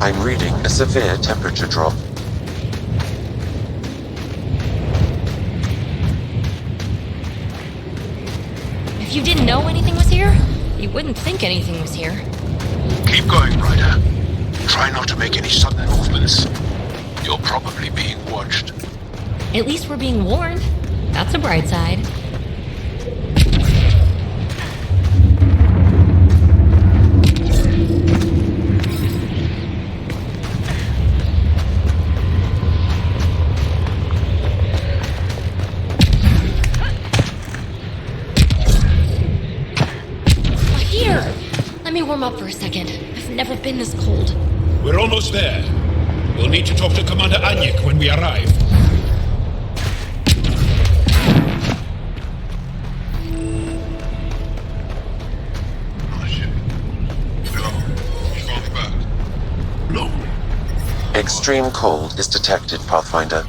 I'm reading a severe temperature drop. If you didn't know anything was here, you wouldn't think anything was here. Keep going, Ryder. Try not to make any sudden movements. You're probably being watched. At least we're being warned. That's a bright side. Let me warm up for a second. I've never been this cold. We're almost there. We'll need to talk to Commander Anyik when we arrive. Extreme cold is detected, Pathfinder.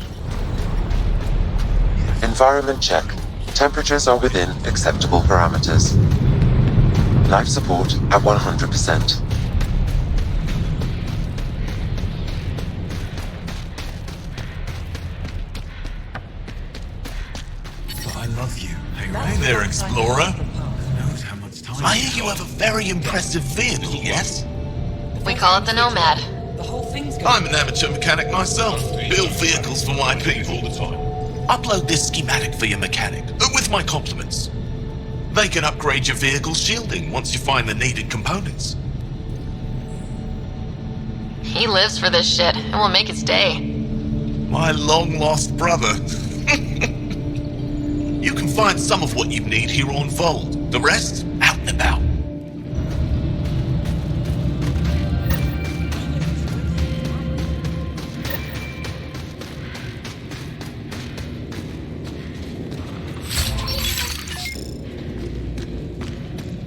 Environment check. Temperatures are within acceptable parameters. Life support at 100%. I love you. Hey there, Explorer. I hear you have a very impressive vehicle, yes? We call it the Nomad. I'm an amateur mechanic myself. Build vehicles for my people. Upload this schematic for your mechanic, with my compliments. They can upgrade your vehicle's shielding once you find the needed components. He lives for this shit, and will make his day. My long-lost brother. You can find some of what you need here on Vold. The rest, out and about.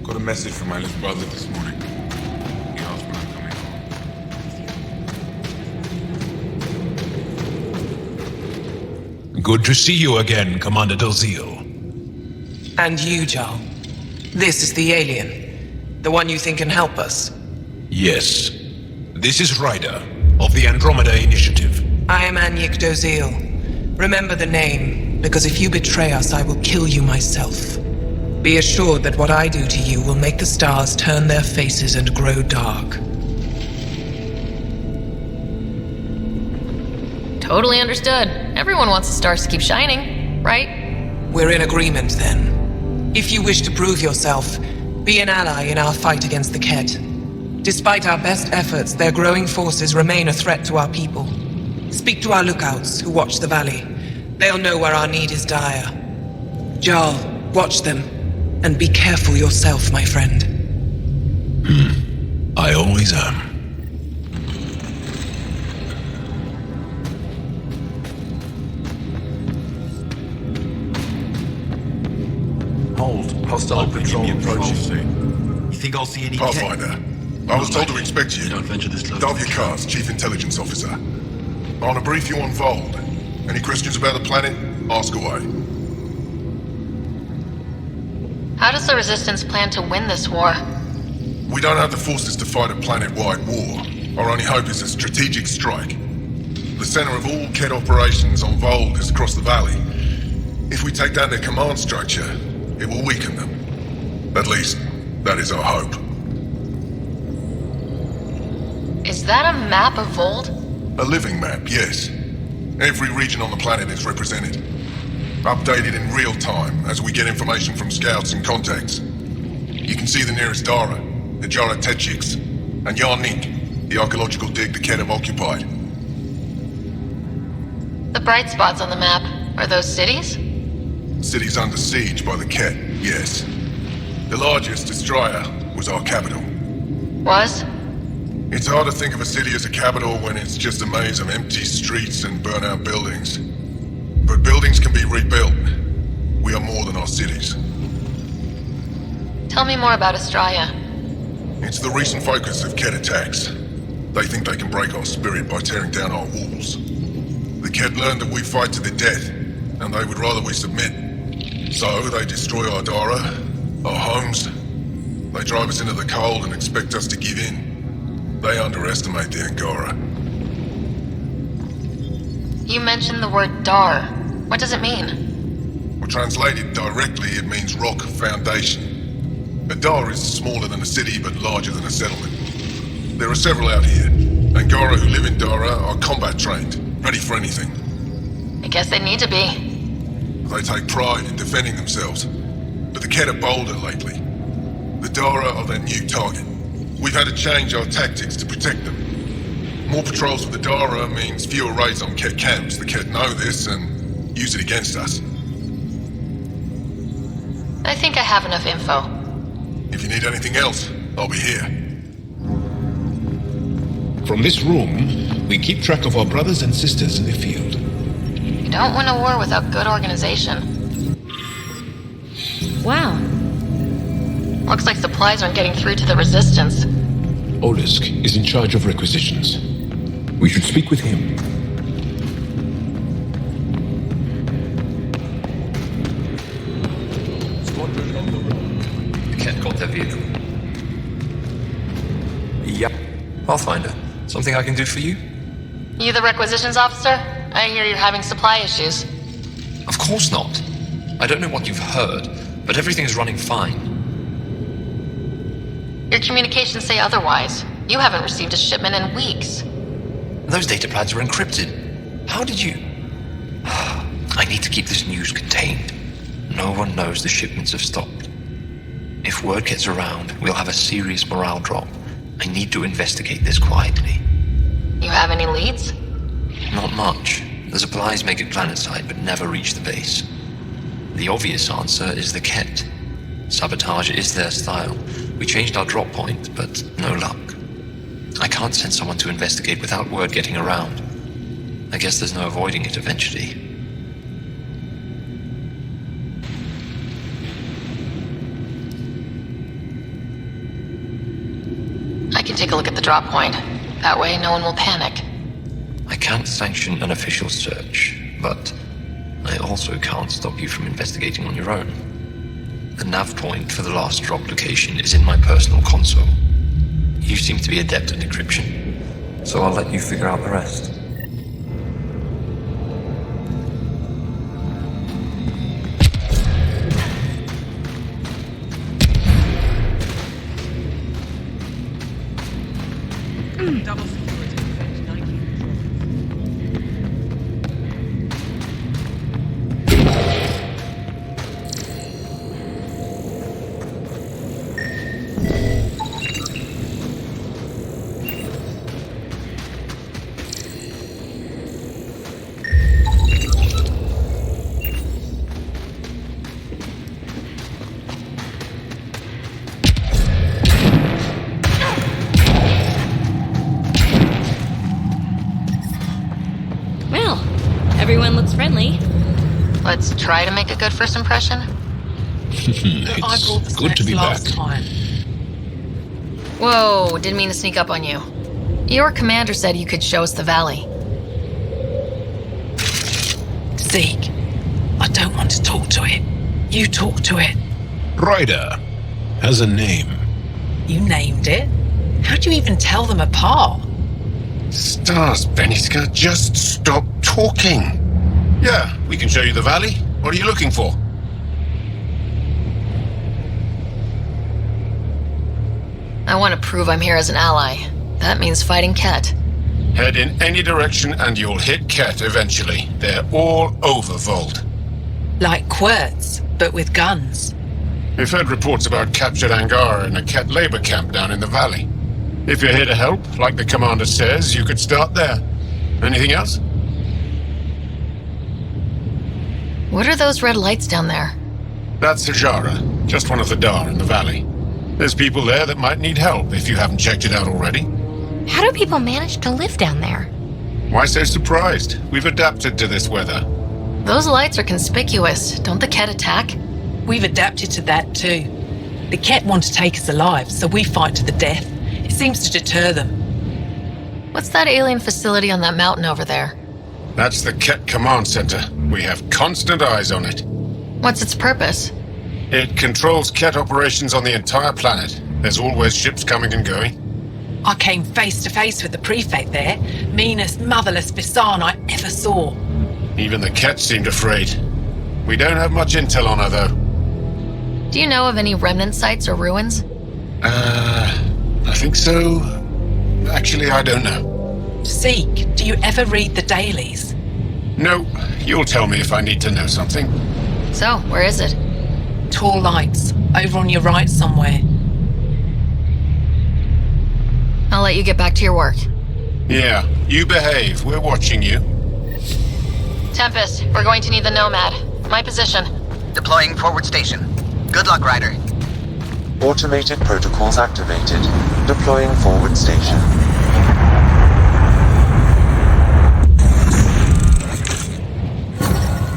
Got a message from my little brother this morning. He asked when I'm coming home. Good to see you again, Commander Dalziel. And you, Jarl. This is the alien. The one you think can help us. Yes. This is Ryder, of the Andromeda Initiative. I am Anyik Dalziel. Remember the name, because if you betray us, I will kill you myself. Be assured that what I do to you will make the stars turn their faces and grow dark. Totally understood. Everyone wants the stars to keep shining, right? We're in agreement, then. If you wish to prove yourself, be an ally in our fight against the Ket. Despite our best efforts, their growing forces remain a threat to our people. Speak to our lookouts, who watch the valley. They'll know where our need is dire. Jarl, watch them. And be careful yourself, my friend. I always am. Hold. Hostile patrol approaching. You think I'll see any Pathfinder, I was told to expect you. Don't venture this close. Davia Kars, Chief Intelligence Officer. I want to brief you on Vold. Any questions about the planet? Ask away. How does the Resistance plan to win this war? We don't have the forces to fight a planet-wide war. Our only hope is a strategic strike. The center of all Kett operations on Vold is across the valley. If we take down their command structure, it will weaken them. At least, that is our hope. Is that a map of Vold? A living map, yes. Every region on the planet is represented. Updated in real time as we get information from scouts and contacts. You can see the nearest Dara, the Jara Tetchiks, and Yarnik, the archaeological dig the Kett have occupied. The bright spots on the map, are those cities? Cities under siege by the Kett, yes. The largest, Estraya, was our capital. Was? It's hard to think of a city as a capital when it's just a maze of empty streets and burnt-out buildings. But buildings can be rebuilt. We are more than our cities. Tell me more about Estraya. It's the recent focus of Kett attacks. They think they can break our spirit by tearing down our walls. The Kett learned that we fight to the death, and they would rather we submit. So they destroy our Dara, our homes. They drive us into the cold and expect us to give in. They underestimate the Angara. You mentioned the word Dar. What does it mean? Well, translated directly, it means rock foundation. A Dar is smaller than a city, but larger than a settlement. There are several out here. Angara who live in Dara are combat trained, ready for anything. I guess they need to be. They take pride in defending themselves. But the Kett are bolder lately. The Dara are their new target. We've had to change our tactics to protect them. More patrols with the Dara means fewer raids on Kett camps. The Kett know this and use it against us. I think I have enough info. If you need anything else, I'll be here. From this room, we keep track of our brothers and sisters in the field. You don't win a war without good organization. Wow. Looks like supplies aren't getting through to the Resistance. Olisk is in charge of requisitions. We should speak with him. The Kett got their vehicle. Yep. Pathfinder. Something I can do for you? You the requisitions officer? I hear you're having supply issues. Of course not. I don't know what you've heard, but everything's running fine. Your communications say otherwise. You haven't received a shipment in weeks. Those data pads were encrypted. How did you... I need to keep this news contained. No one knows the shipments have stopped. If word gets around, we'll have a serious morale drop. I need to investigate this quietly. You have any leads? Not much. The supplies make it planetside, but never reach the base. The obvious answer is the Kett. Sabotage is their style. We changed our drop point, but no luck. I can't send someone to investigate without word getting around. I guess there's no avoiding it eventually. I can take a look at the drop point. That way, no one will panic. I can't sanction an official search, but I also can't stop you from investigating on your own. The nav point for the last drop location is in my personal console. You seem to be adept at encryption, so I'll let you figure out the rest. Double security. Everyone looks friendly. Let's try to make a good first impression. It's good to be back. Whoa, didn't mean to sneak up on you. Your commander said you could show us the valley. Zeke, I don't want to talk to it. You talk to it. Ryder has a name. You named it. How do you even tell them apart? Stars, Beniska, just stop talking. Yeah, we can show you the valley. What are you looking for? I want to prove I'm here as an ally. That means fighting Ket. Head in any direction and you'll hit Ket eventually. They're all over Vold. Like Quirts, but with guns. We've heard reports about captured Angara in a Ket labor camp down in the valley. If you're here to help, like the commander says, you could start there. Anything else? What are those red lights down there? That's Hajara, just one of the Dar in the valley. There's people there that might need help if you haven't checked it out already. How do people manage to live down there? Why so surprised? We've adapted to this weather. Those lights are conspicuous. Don't the Ket attack? We've adapted to that too. The Ket want to take us alive, so we fight to the death. It seems to deter them. What's that alien facility on that mountain over there? That's the Ket Command Center. We have constant eyes on it. What's its purpose? It controls Ket operations on the entire planet. There's always ships coming and going. I came face to face with the prefect there. Meanest, motherless Bisan I ever saw. Even the Ket seemed afraid. We don't have much intel on her, though. Do you know of any remnant sites or ruins? I think so. Actually, I don't know. Zeke, do you ever read the dailies? No, you'll tell me if I need to know something. So, where is it? Tall lights, over on your right somewhere. I'll let you get back to your work. Yeah, you behave. We're watching you. Tempest, we're going to need the Nomad. My position. Deploying forward station. Good luck, Ryder. Automated protocols activated. Deploying forward station.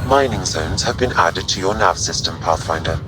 Mining zones have been added to your nav system, Pathfinder.